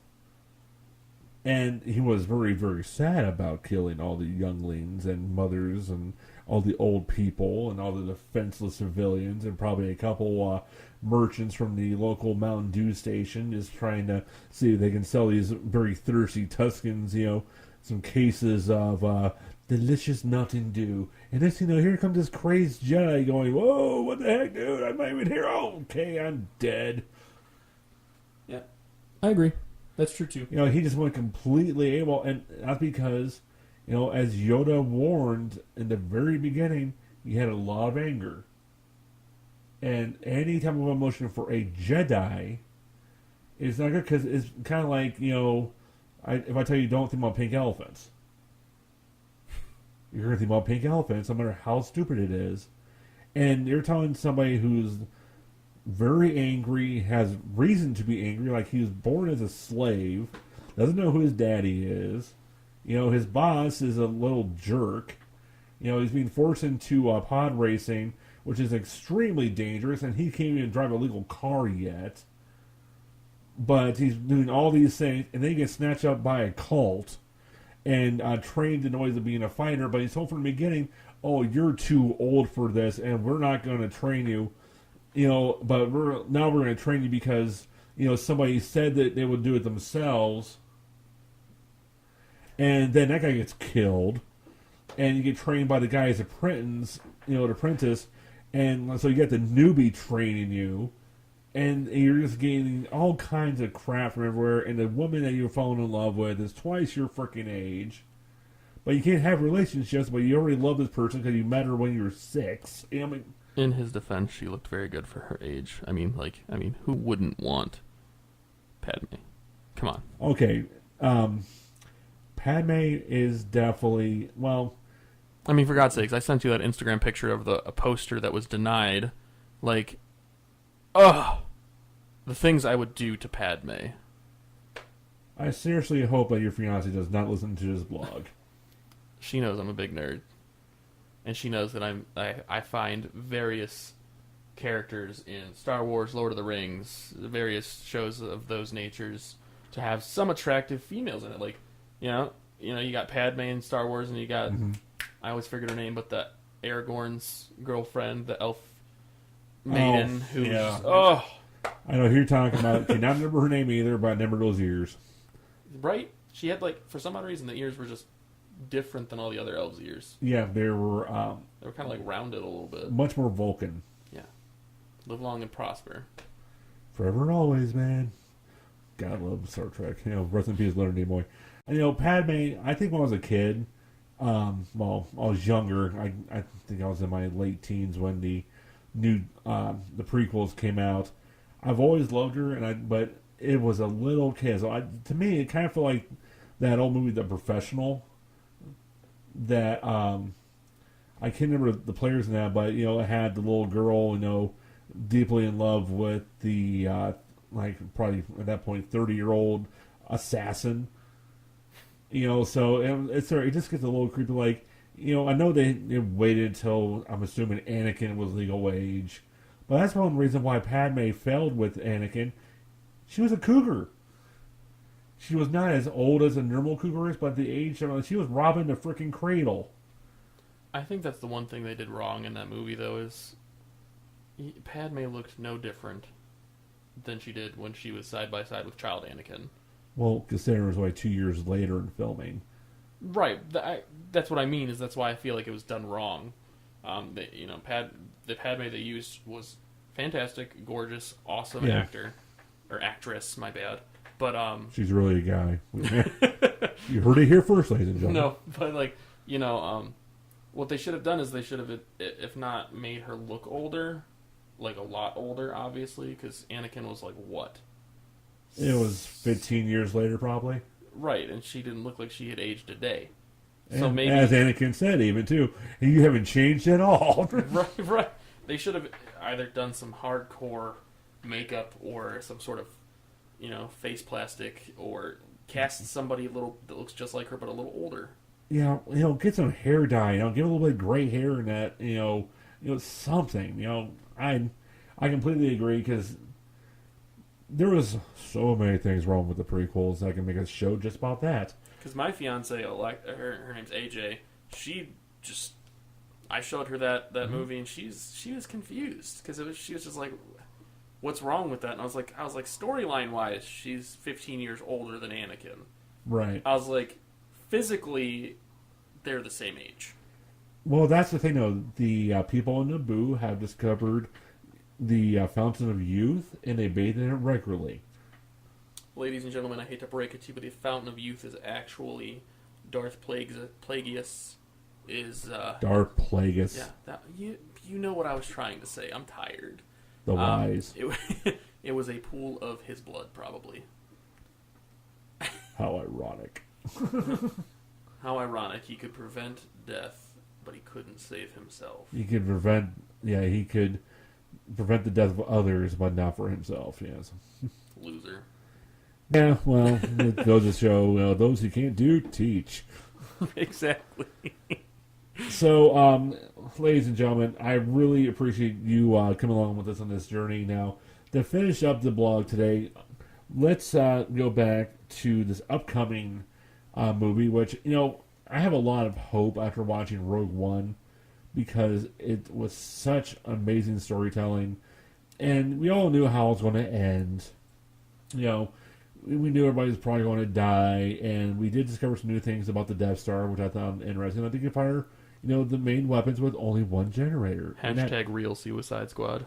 [SPEAKER 1] And he was very, very sad about killing all the younglings and mothers and all the old people and all the defenseless civilians and probably a couple merchants from the local Mountain Dew station just trying to see if they can sell these very thirsty Tuskens, some cases of delicious Mountain Dew. And next thing you know, here comes this crazed Jedi going, whoa, what the heck, dude? I'm not even here. Oh, okay, I'm dead.
[SPEAKER 2] Yeah, I agree. That's true, too.
[SPEAKER 1] He just went completely AWOL, and that's because, as Yoda warned in the very beginning, he had a lot of anger. And any type of emotion for a Jedi is not good, because it's kind of like, if I tell you don't think about pink elephants, you're going to think about pink elephants, no matter how stupid it is. And you're telling somebody who's very angry, has reason to be angry, like he was born as a slave, doesn't know who his daddy is, his boss is a little jerk, he's being forced into pod racing, which is extremely dangerous, and he can't even drive a legal car yet, but he's doing all these things, and then he gets snatched up by a cult, and trained in the ways of being a fighter, but he's told from the beginning, oh, you're too old for this, and we're not going to train you, but we're going to train you because, somebody said that they would do it themselves. And then that guy gets killed. And you get trained by the guy's apprentice, and so you get the newbie training you. And you're just gaining all kinds of crap from everywhere. And the woman that you're falling in love with is twice your freaking age. But you can't have relationships, but you already love this person because you met her when you were 6.
[SPEAKER 2] In his defense, she looked very good for her age. I mean, who wouldn't want Padme? Come on.
[SPEAKER 1] Okay. Padme is definitely, well...
[SPEAKER 2] I mean, for God's sakes, I sent you that Instagram picture of a poster that was denied. Like, ugh! The things I would do to Padme.
[SPEAKER 1] I seriously hope that your fiancé does not listen to this blog.
[SPEAKER 2] She knows I'm a big nerd. And she knows that I find various characters in Star Wars, Lord of the Rings, various shows of those natures to have some attractive females in it. Like, you got Padme in Star Wars, and you got... Mm-hmm. I always forget her name, but the Aragorn's girlfriend, the elf maiden, who's... Yeah. Oh!
[SPEAKER 1] I know who you're talking about. Cannot remember her name either, but I remember those ears.
[SPEAKER 2] Right? She had, for some odd reason, the ears were just different than all the other elves' ears.
[SPEAKER 1] Yeah, they were...
[SPEAKER 2] they were kind of, rounded a little bit.
[SPEAKER 1] Much more Vulcan.
[SPEAKER 2] Yeah. Live long and prosper.
[SPEAKER 1] Forever and always, man. God, I love Star Trek. Rest in peace, Leonard Nimoy. And, Padme, I think when I was a kid... I was younger. I think I was in my late teens when the the prequels came out. I've always loved her, but it was a little kid. So to me, it kind of felt like that old movie, The Professional. That I can't remember the players in that, but it had the little girl, deeply in love with the probably at that point 30-year-old assassin. So it just gets a little creepy. I know they waited until, I'm assuming, Anakin was legal age. But that's one reason why Padme failed with Anakin. She was a cougar. She was not as old as a normal cougar is, but at the age she was robbing the freaking cradle.
[SPEAKER 2] I think that's the one thing they did wrong in that movie, though, is Padme looked no different than she did when she was side by side with child Anakin.
[SPEAKER 1] Well, considering it was only 2 years later in filming.
[SPEAKER 2] Right. That's what I mean, is that's why I feel like it was done wrong. The Padme they used was fantastic, gorgeous, awesome actor. Or actress, my bad. But,
[SPEAKER 1] she's really a guy. You heard it here first, ladies and gentlemen.
[SPEAKER 2] No, but, what they should have done is they should have, if not made her look older, a lot older, obviously, because Anakin was, what?
[SPEAKER 1] It was 15 years later, probably.
[SPEAKER 2] Right, and she didn't look like she had aged a day.
[SPEAKER 1] And
[SPEAKER 2] so maybe,
[SPEAKER 1] as Anakin said, even too, you haven't changed at all.
[SPEAKER 2] right. They should have either done some hardcore makeup or some sort of, face plastic, or cast somebody that looks just like her but a little older.
[SPEAKER 1] Yeah, get some hair dye. Give a little bit of gray hair in that. Something. I completely agree because. There was so many things wrong with the prequels. I can make a show just about that.
[SPEAKER 2] Because my fiance, her name's AJ. I showed her that movie, and she was confused because she was just like, "What's wrong with that?" And I was like, storyline wise, she's 15 years older than Anakin.
[SPEAKER 1] Right.
[SPEAKER 2] I was like, physically, they're the same age.
[SPEAKER 1] Well, that's the thing, though. The people in Naboo have discovered the Fountain of Youth, and they bathe in it regularly.
[SPEAKER 2] Ladies and gentlemen, I hate to break it to you, but the Fountain of Youth is actually Darth Plagueis is...
[SPEAKER 1] Darth Plagueis.
[SPEAKER 2] Yeah, you know what I was trying to say. I'm tired.
[SPEAKER 1] The wise.
[SPEAKER 2] It was a pool of his blood, probably.
[SPEAKER 1] How ironic.
[SPEAKER 2] How ironic. He could prevent death, but he couldn't save himself.
[SPEAKER 1] He could prevent the death of others, but not for himself, yes.
[SPEAKER 2] Loser.
[SPEAKER 1] Yeah, well, it goes to show, those who can't do, teach.
[SPEAKER 2] Exactly.
[SPEAKER 1] So, ladies and gentlemen, I really appreciate you coming along with us on this journey. Now, to finish up the blog today, let's go back to this upcoming movie, which, I have a lot of hope after watching Rogue One, because it was such amazing storytelling, and we all knew how it was going to end. We knew everybody was probably going to die, and we did discover some new things about the Death Star, which I found interesting. I think you fire, the main weapons with only one generator.
[SPEAKER 2] # real Suicide Squad.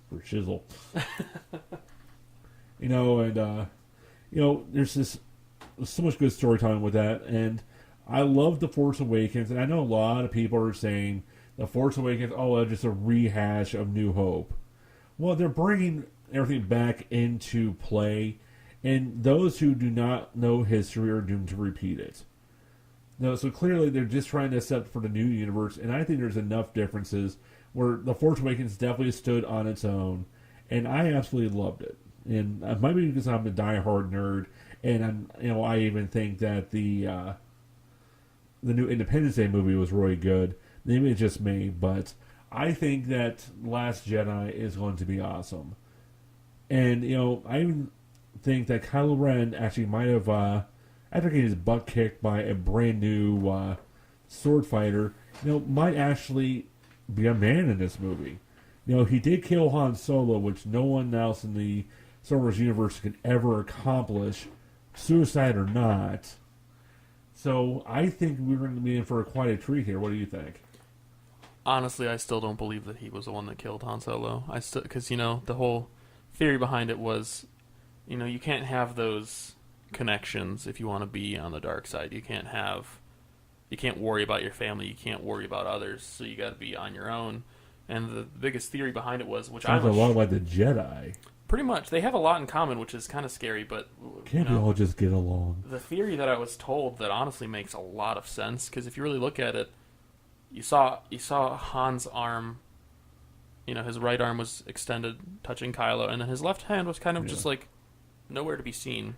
[SPEAKER 1] For shizzle. There's so much good storytelling with that, and I love The Force Awakens, and I know a lot of people are saying The Force Awakens, it's just a rehash of New Hope. Well, they're bringing everything back into play, and those who do not know history are doomed to repeat it. No, so clearly they're just trying to set for the new universe, and I think there's enough differences where The Force Awakens definitely stood on its own, and I absolutely loved it. And it might be because I'm a diehard nerd, and I even think that the new Independence Day movie was really good. Maybe it's just me, but I think that Last Jedi is going to be awesome. And I even think that Kylo Ren actually might have, after getting his butt kicked by a brand new sword fighter, might actually be a man in this movie. He did kill Han Solo, which no one else in the Star Wars universe could ever accomplish, suicide or not. So I think we're going to be in for quite a treat here. What do you think?
[SPEAKER 2] Honestly, I still don't believe that he was the one that killed Han Solo. Because the whole theory behind it was, you can't have those connections if you want to be on the dark side. You can't worry about your family. You can't worry about others. So you got to be on your own. And the biggest theory behind it was, which
[SPEAKER 1] sounds a lot like the Jedi.
[SPEAKER 2] Pretty much, they have a lot in common, which is kind of scary. But
[SPEAKER 1] can't we all just get along?
[SPEAKER 2] The theory that I was told that honestly makes a lot of sense, because if you really look at it, you saw Han's arm. His right arm was extended, touching Kylo, and then his left hand was kind of just like nowhere to be seen.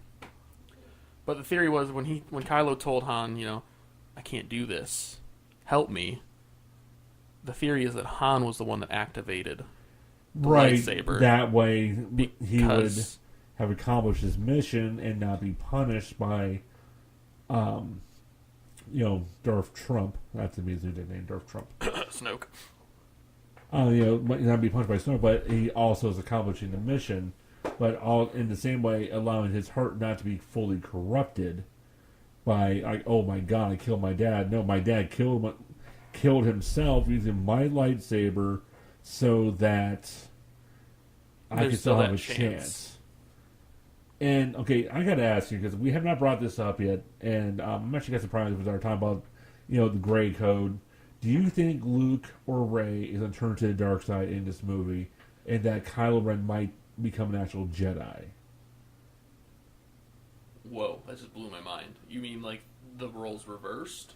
[SPEAKER 2] But the theory was when Kylo told Han, I can't do this, help me. The theory is that Han was the one that activated the lightsaber. That way
[SPEAKER 1] he would have accomplished his mission and not be punished by, Darth Trump. That's his new name, Darth Trump.
[SPEAKER 2] Snoke.
[SPEAKER 1] Not be punished by Snoke, but he also is accomplishing the mission, but all in the same way allowing his heart not to be fully corrupted by, oh my God, I killed my dad. No, my dad killed himself using my lightsaber so that I could still have a chance. And, okay, I got to ask you, because we have not brought this up yet, and I'm actually got surprised with our time about, the gray code. Do you think Luke or Rey is going to turn to the dark side in this movie, and that Kylo Ren might become an actual Jedi?
[SPEAKER 2] Whoa, that just blew my mind. You mean like the roles reversed?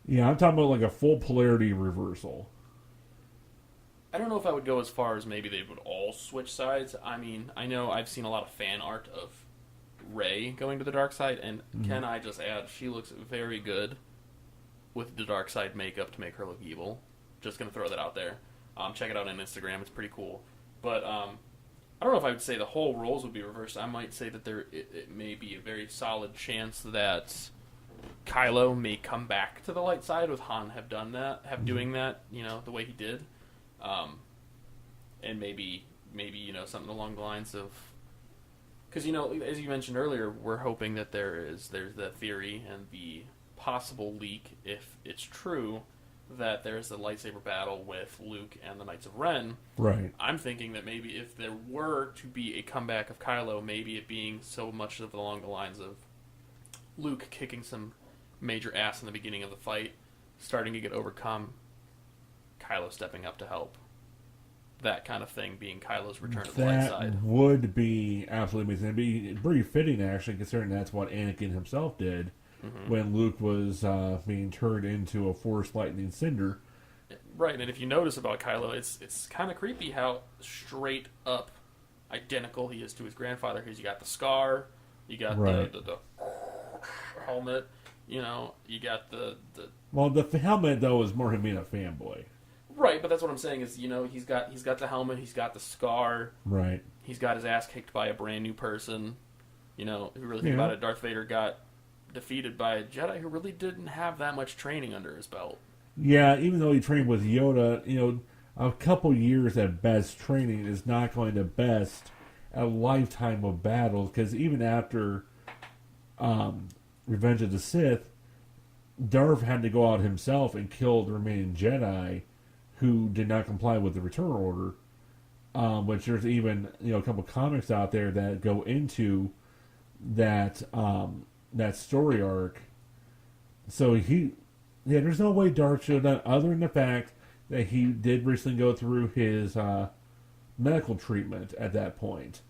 [SPEAKER 1] Yeah, I'm talking about like a full polarity reversal.
[SPEAKER 2] I don't know if I would go as far as maybe they would all switch sides. I mean, I know I've seen a lot of fan art of Rey going to the dark side, and can I just add, she looks very good with the dark side makeup to make her look evil. Just going to throw that out there. Check it out on Instagram. It's pretty cool. But I don't know if I would say the whole roles would be reversed. I might say that it may be a very solid chance that Kylo may come back to the light side with Han doing that, the way he did. And maybe something along the lines of, because as you mentioned earlier, we're hoping that there's the theory and the possible leak, if it's true, that there's a lightsaber battle with Luke and the Knights of Ren.
[SPEAKER 1] Right.
[SPEAKER 2] I'm thinking that maybe if there were to be a comeback of Kylo, maybe it being so much of along the lines of Luke kicking some major ass in the beginning of the fight, starting to get overcome, Kylo stepping up to help. That kind of thing being Kylo's return to the light side.
[SPEAKER 1] That would be absolutely amazing. It'd be pretty fitting, actually, considering that's what Anakin himself did when Luke was being turned into a Force lightning cinder.
[SPEAKER 2] Right, and if you notice about Kylo, it's kind of creepy how straight up identical he is to his grandfather. Because you got the scar, you got the helmet, you got the...
[SPEAKER 1] Well, the helmet, though, is more him being a fanboy.
[SPEAKER 2] Right, but that's what I'm saying is, he's got the helmet, he's got the scar.
[SPEAKER 1] Right.
[SPEAKER 2] He's got his ass kicked by a brand new person. If you really think about it, Darth Vader got defeated by a Jedi who really didn't have that much training under his belt.
[SPEAKER 1] Yeah, even though he trained with Yoda, a couple years at best training is not going to best a lifetime of battles, because even after Revenge of the Sith, Darth had to go out himself and kill the remaining Jedi who did not comply with the Return Order, which there's even a couple comics out there that go into that story arc. So there's no way Darth should have done, other than the fact that he did recently go through his medical treatment at that point.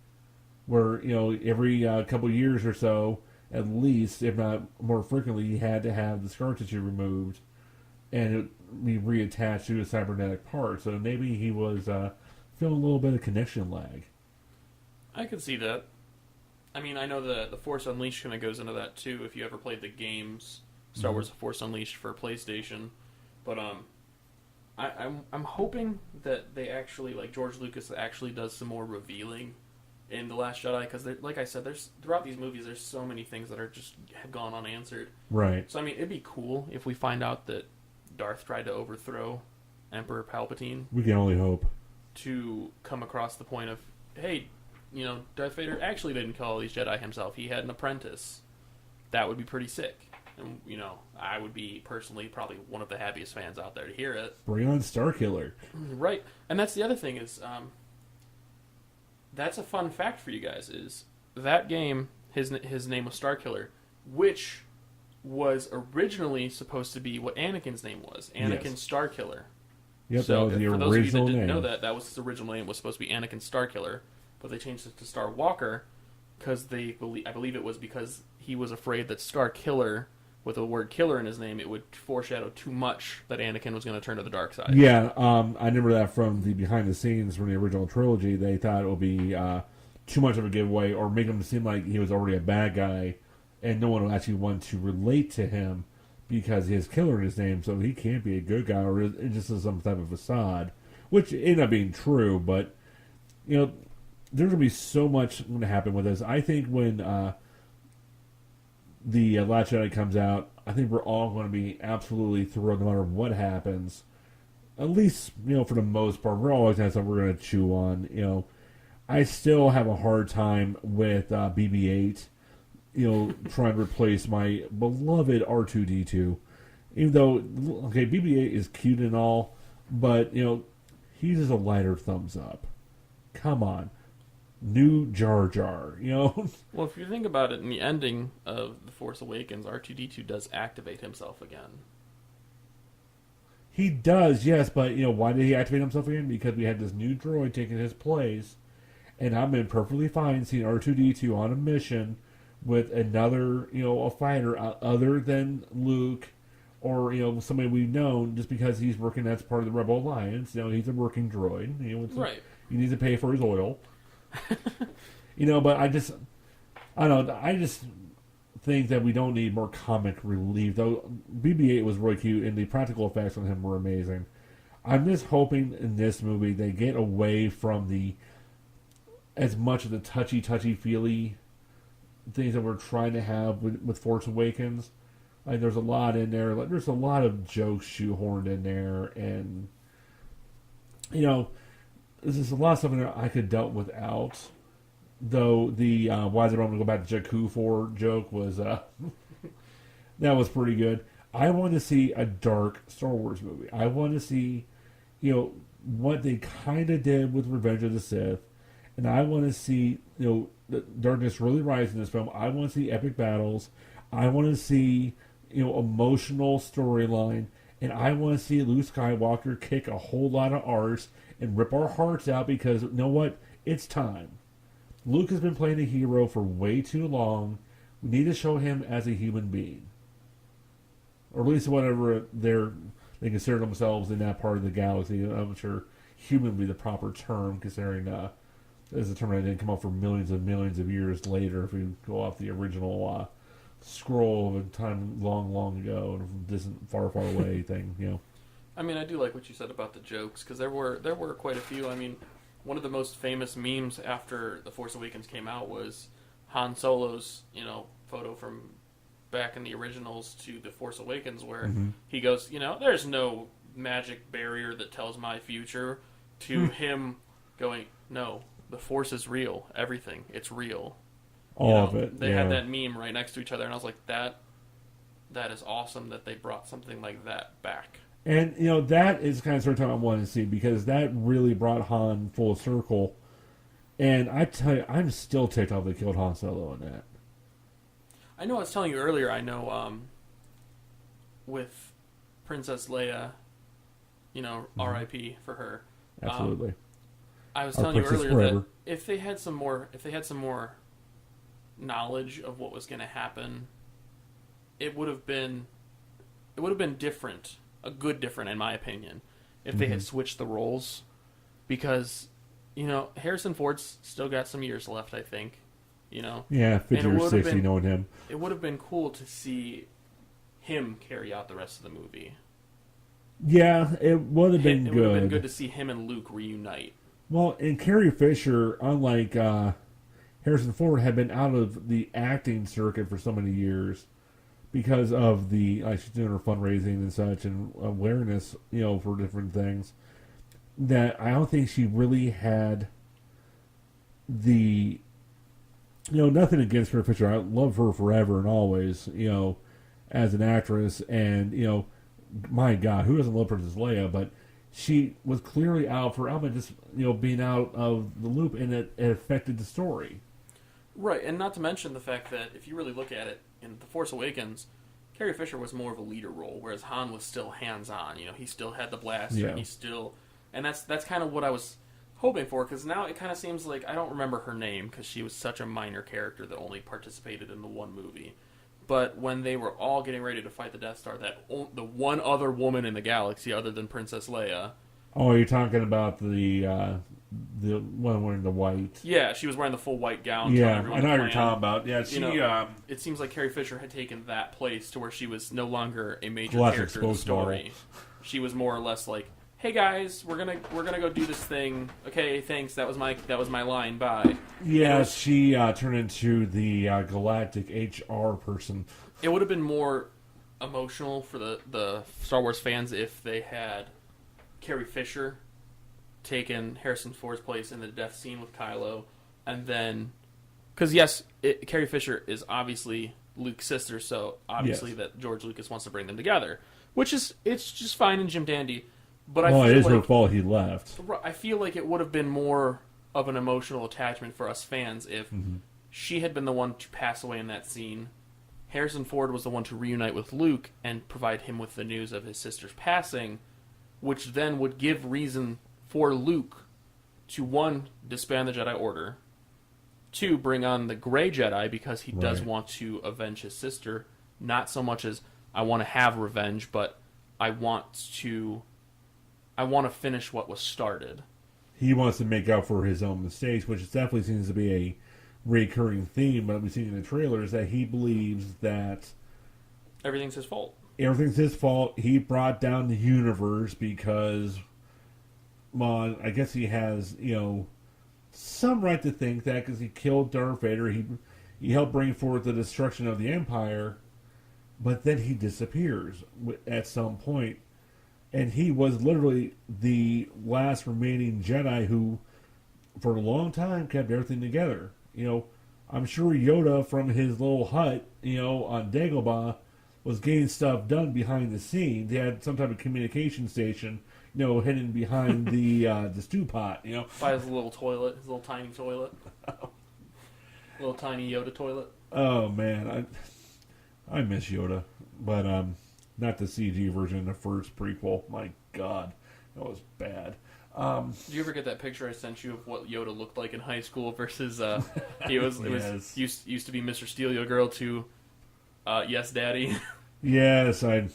[SPEAKER 1] where every couple years or so, at least, if not more frequently, he had to have the scar tissue removed and it be reattached to a cybernetic part. So maybe he was feeling a little bit of connection lag.
[SPEAKER 2] I could see that. I mean, I know the Force Unleashed kind of goes into that too. If you ever played the games, Star Wars: The Force Unleashed for PlayStation, but I'm hoping that they actually, like George Lucas, actually does some more revealing in The Last Jedi, because like I said, there's throughout these movies there's so many things that are just have gone unanswered.
[SPEAKER 1] Right.
[SPEAKER 2] So I mean, it'd be cool if we find out that Darth tried to overthrow Emperor Palpatine.
[SPEAKER 1] We can only hope.
[SPEAKER 2] To come across the point of, hey, Darth Vader actually didn't kill all these Jedi himself. He had an apprentice. That would be pretty sick. And, I would be personally probably one of the happiest fans out there to hear it.
[SPEAKER 1] Bring on Starkiller.
[SPEAKER 2] Right. And that's the other thing is, that's a fun fact for you guys, is that game, his name was Starkiller, which was originally supposed to be what Anakin's name was. Anakin
[SPEAKER 1] Yes.
[SPEAKER 2] Starkiller.
[SPEAKER 1] Yep,
[SPEAKER 2] So,
[SPEAKER 1] that was the
[SPEAKER 2] for those of you that
[SPEAKER 1] original
[SPEAKER 2] didn't
[SPEAKER 1] name.
[SPEAKER 2] know that was his original name, was supposed to be Anakin Starkiller, but they changed it to Star Walker because I believe it was because he was afraid that Starkiller, with the word killer in his name, it would foreshadow too much that Anakin was going to turn to the dark side.
[SPEAKER 1] Yeah, I remember that from the behind the scenes from the original trilogy. They thought it would be too much of a giveaway or make him seem like he was already a bad guy, and no one would actually want to relate to him because he has killer in his name, so he can't be a good guy, or it just is some type of facade, which ended up being true. But there's gonna be so much going to happen with this. I think when the Last Jedi comes out, I think we're all going to be absolutely thrilled no matter what happens. At least, for the most part, we're always going to have something we're going to chew on. I still have a hard time with BB-8, trying to replace my beloved R2-D2. Even though, okay, BB-8 is cute and all, but, he's just a lighter thumbs up. Come on. New Jar Jar,
[SPEAKER 2] Well, if you think about it, in the ending of The Force Awakens, R2-D2 does activate himself again.
[SPEAKER 1] He does, yes, but, why did he activate himself again? Because we had this new droid taking his place, and I've been perfectly fine seeing R2-D2 on a mission with another, a fighter other than Luke or, somebody we've known just because he's working as part of the Rebel Alliance. He's a working droid.
[SPEAKER 2] Right.
[SPEAKER 1] He needs to pay for his oil. But I just think that we don't need more comic relief. Though BB-8 was really cute, and the practical effects on him were amazing. I'm just hoping in this movie they get away from as much of the touchy-feely things that we're trying to have with Force Awakens. Like, there's a lot in there. Like, there's a lot of jokes shoehorned in there, and there's just a lot of stuff in there I could dealt without. Though the why is it wrong to go back to Jakku for joke was that was pretty good. I want to see a dark Star Wars movie. I want to see what they kind of did with Revenge of the Sith, and I want to see the darkness really rise in this film. I want to see epic battles. I want to see emotional storyline, and I want to see Luke Skywalker kick a whole lot of arse and rip our hearts out because, what? It's time. Luke has been playing a hero for way too long. We need to show him as a human being. Or at least whatever they consider themselves in that part of the galaxy. I'm sure human would be the proper term, considering this is a term that didn't come up for millions and millions of years later if we go off the original scroll of a time long, long ago, and distant, far, far away thing,
[SPEAKER 2] I mean, I do like what you said about the jokes, because there were quite a few. I mean, one of the most famous memes after The Force Awakens came out was Han Solo's, photo from back in the originals to The Force Awakens, where he goes, there's no magic barrier that tells my future, to him going, no, the Force is real. Everything. It's real.
[SPEAKER 1] All of it.
[SPEAKER 2] They had that meme right next to each other, and I was like, that is awesome that they brought something like that back.
[SPEAKER 1] And, that is kind of sort of something I wanted to see, because that really brought Han full circle. And I tell you, I'm still ticked off they killed Han Solo in that.
[SPEAKER 2] I know I was telling you earlier, with Princess Leia, R.I.P. for her.
[SPEAKER 1] Absolutely.
[SPEAKER 2] I was
[SPEAKER 1] Our
[SPEAKER 2] telling you
[SPEAKER 1] Princess
[SPEAKER 2] earlier
[SPEAKER 1] Forever.
[SPEAKER 2] that if they had some more knowledge of what was going to happen, it would have been different, a good different in my opinion, if they had switched the roles, because Harrison Ford's still got some years left, I think.
[SPEAKER 1] Yeah, 50
[SPEAKER 2] And it
[SPEAKER 1] or
[SPEAKER 2] would have
[SPEAKER 1] 60
[SPEAKER 2] been-
[SPEAKER 1] knowing him.
[SPEAKER 2] It would have been cool to see him carry out the rest of the movie.
[SPEAKER 1] Yeah, it would have been
[SPEAKER 2] It
[SPEAKER 1] good.
[SPEAKER 2] would have been good to see him and Luke reunite.
[SPEAKER 1] Well, and Carrie Fisher, unlike Harrison Ford, had been out of the acting circuit for so many years because of she's doing her fundraising and such and awareness, for different things. That I don't think she really had the, nothing against Carrie Fisher. I love her forever and always, as an actress, and my God, who doesn't love Princess Leia? But she was clearly out for element, just being out of the loop, and it affected the story.
[SPEAKER 2] Right, and not to mention the fact that if you really look at it, in The Force Awakens, Carrie Fisher was more of a leader role, whereas Han was still hands-on. He still had the blaster,
[SPEAKER 1] Yeah.
[SPEAKER 2] and that's kind of what I was hoping for, because now it kind of seems like, I don't remember her name, because she was such a minor character that only participated in the one movie. But when they were all getting ready to fight the Death Star, the one other woman in the galaxy other than Princess Leia.
[SPEAKER 1] Oh, you're talking about the one wearing the white.
[SPEAKER 2] Yeah, she was wearing the full white gown.
[SPEAKER 1] Yeah,
[SPEAKER 2] telling
[SPEAKER 1] I
[SPEAKER 2] everyone
[SPEAKER 1] know
[SPEAKER 2] the
[SPEAKER 1] what you're
[SPEAKER 2] plan.
[SPEAKER 1] talking about. Yeah, she.
[SPEAKER 2] It seems like Carrie Fisher had taken that place to where she was no longer a major
[SPEAKER 1] Classic
[SPEAKER 2] character in the
[SPEAKER 1] spokesmodel.
[SPEAKER 2] story. She was more or less like, "Hey guys, we're gonna go do this thing. Okay, thanks. That was my line. Bye."
[SPEAKER 1] Yeah, she turned into the galactic HR person.
[SPEAKER 2] It would have been more emotional for the Star Wars fans if they had Carrie Fisher taken Harrison Ford's place in the death scene with Kylo, and then, because yes, Carrie Fisher is obviously Luke's sister, so obviously that George Lucas wants to bring them together, it's just fine in Jim Dandy. But
[SPEAKER 1] Well,
[SPEAKER 2] I
[SPEAKER 1] it
[SPEAKER 2] feel
[SPEAKER 1] is
[SPEAKER 2] like,
[SPEAKER 1] her fault he left.
[SPEAKER 2] I feel like it would have been more of an emotional attachment for us fans if she had been the one to pass away in that scene. Harrison Ford was the one to reunite with Luke and provide him with the news of his sister's passing, which then would give reason for Luke to, one, disband the Jedi Order, two, bring on the Grey Jedi because he does want to avenge his sister, not so much as I want to have revenge, but I want to finish what was started.
[SPEAKER 1] He wants to make up for his own mistakes, which definitely seems to be a recurring theme, but we've seen in the trailers that he believes that
[SPEAKER 2] Everything's his fault.
[SPEAKER 1] everything's his fault. He brought down the universe because, well, I guess he has, some right to think that because he killed Darth Vader. He helped bring forth the destruction of the Empire, but then he disappears at some point. And he was literally the last remaining Jedi who, for a long time, kept everything together. I'm sure Yoda from his little hut, on Dagobah, was getting stuff done behind the scenes. They had some type of communication station, hidden behind the stew pot,
[SPEAKER 2] By his little toilet, his little tiny toilet. Little tiny Yoda toilet.
[SPEAKER 1] Oh man, I miss Yoda, but not the CG version in the first prequel. My God, that was bad.
[SPEAKER 2] Did you ever get that picture I sent you of what Yoda looked like in high school versus he was
[SPEAKER 1] Yes.
[SPEAKER 2] used to be Mr. Steal Your Girl to Yes Daddy.
[SPEAKER 1] Yes, I.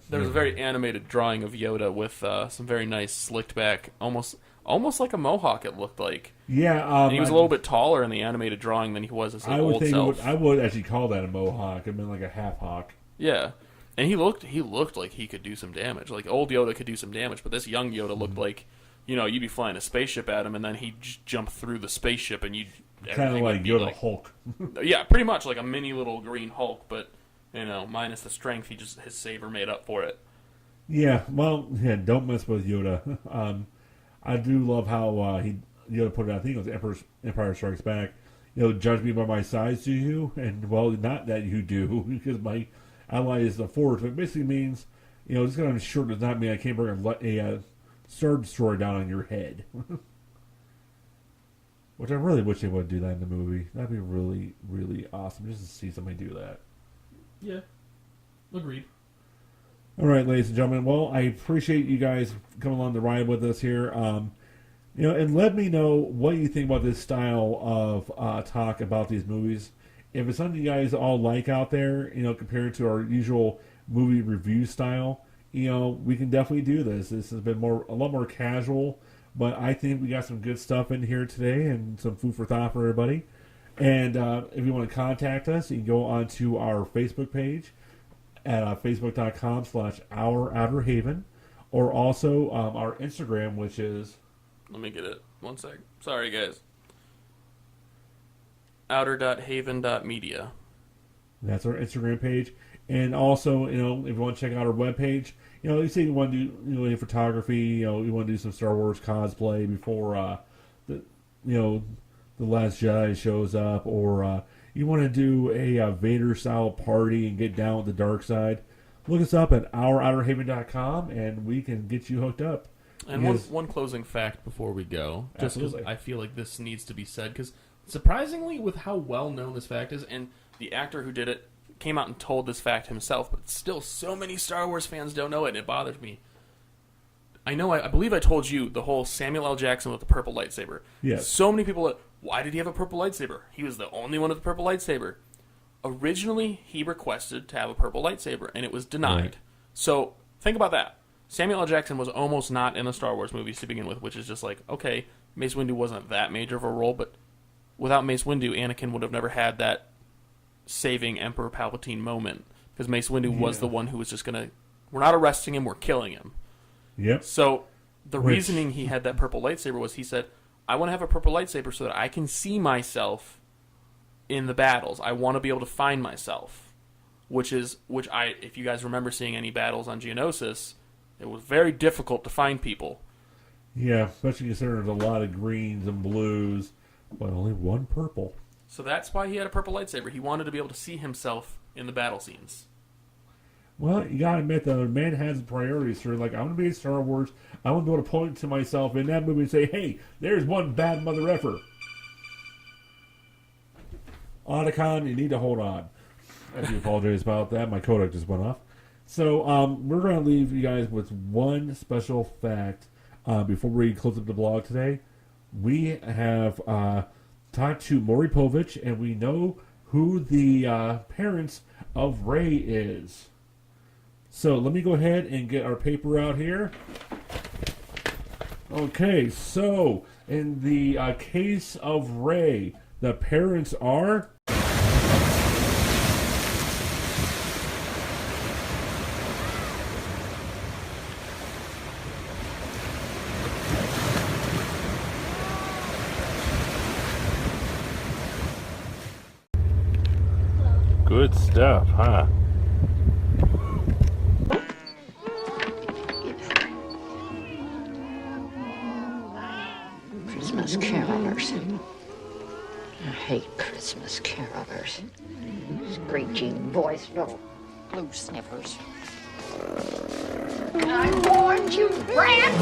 [SPEAKER 2] There was a very animated drawing of Yoda with some very nice slicked back, almost like a mohawk. It looked like.
[SPEAKER 1] Yeah,
[SPEAKER 2] And he was a little bit taller in the animated drawing than he was as his old self.
[SPEAKER 1] I would actually call that a mohawk. I mean, like a half hawk.
[SPEAKER 2] Yeah, and he looked like he could do some damage. Like old Yoda could do some damage, but this young Yoda looked like, you'd be flying a spaceship at him, and then he'd jump through the spaceship, and
[SPEAKER 1] Kind of like Yoda Hulk.
[SPEAKER 2] Yeah, pretty much like a mini little green Hulk, but minus the strength, his saber made up for it.
[SPEAKER 1] Yeah, well, don't mess with Yoda. I do love how Yoda put it. I think it was Empire Strikes Back. Judge me by my size, do you? And well, not that you do, because my ally is the Force. But it basically means, just because I'm short does not mean I can't bring a Star Destroyer down on your head. Which I really wish they would do that in the movie. That'd be really, really awesome just to see somebody do that.
[SPEAKER 2] Yeah, agreed.
[SPEAKER 1] All right, ladies and gentlemen. Well, I appreciate you guys coming along the ride with us here. And let me know what you think about this style of talk about these movies. If it's something you guys all like out there, compared to our usual movie review style, we can definitely do this. This has been a lot more casual, but I think we got some good stuff in here today and some food for thought for everybody. And if you want to contact us, you can go onto our Facebook page at facebook.com/OurOuterHaven, or also our Instagram, which is...
[SPEAKER 2] Let me get it. One sec. Sorry, guys. outer.haven.media.
[SPEAKER 1] That's our Instagram page. And also, if you want to check out our webpage, you say you want to do any photography, you want to do some Star Wars cosplay before the Last Jedi shows up, or you want to do a Vader style party and get down with the dark side, look us up at ourouterhaven.com and we can get you hooked up.
[SPEAKER 2] And one closing fact before we go, just because
[SPEAKER 1] Absolutely.
[SPEAKER 2] I feel like this needs to be said, because surprisingly, with how well known this fact is, and the actor who did it came out and told this fact himself, but still so many Star Wars fans don't know it, and it bothers me. I believe I told you the whole Samuel L. Jackson with the purple lightsaber.
[SPEAKER 1] Yes.
[SPEAKER 2] So many people, why did he have a purple lightsaber? He was the only one with a purple lightsaber. Originally, he requested to have a purple lightsaber, and it was denied.
[SPEAKER 1] Right.
[SPEAKER 2] So, think about that. Samuel L. Jackson was almost not in the Star Wars movies to begin with, which is just like, okay, Mace Windu wasn't that major of a role, but without Mace Windu, Anakin would have never had that saving Emperor Palpatine moment, because Mace Windu was the one who was just going to, we're not arresting him, we're killing him.
[SPEAKER 1] Yep.
[SPEAKER 2] So the reasoning he had that purple lightsaber was he said, I want to have a purple lightsaber so that I can see myself in the battles. I want to be able to find myself, which if you guys remember seeing any battles on Geonosis, it was very difficult to find people.
[SPEAKER 1] Yeah, especially considering there's a lot of greens and blues, but only one purple.
[SPEAKER 2] So that's why he had a purple lightsaber. He wanted to be able to see himself in the battle scenes.
[SPEAKER 1] Well, you gotta admit, though, man has priorities, sir. Like, I want to be in Star Wars. I want to be able to point to myself in that movie and say, hey, there's one bad mother effer. Otacon, you need to hold on. I do apologize about that. My codec just went off. So, we're going to leave you guys with one special fact before we close up the blog today. We have talked to Maury Povich, and we know who the parents of Rey is. So let me go ahead and get our paper out here. Okay, so in the case of Rey, the parents are... Good stuff, huh?
[SPEAKER 3] Christmas carolers. I hate Christmas carolers. Screechy voiced little blue sniffers. I warned you, Brad!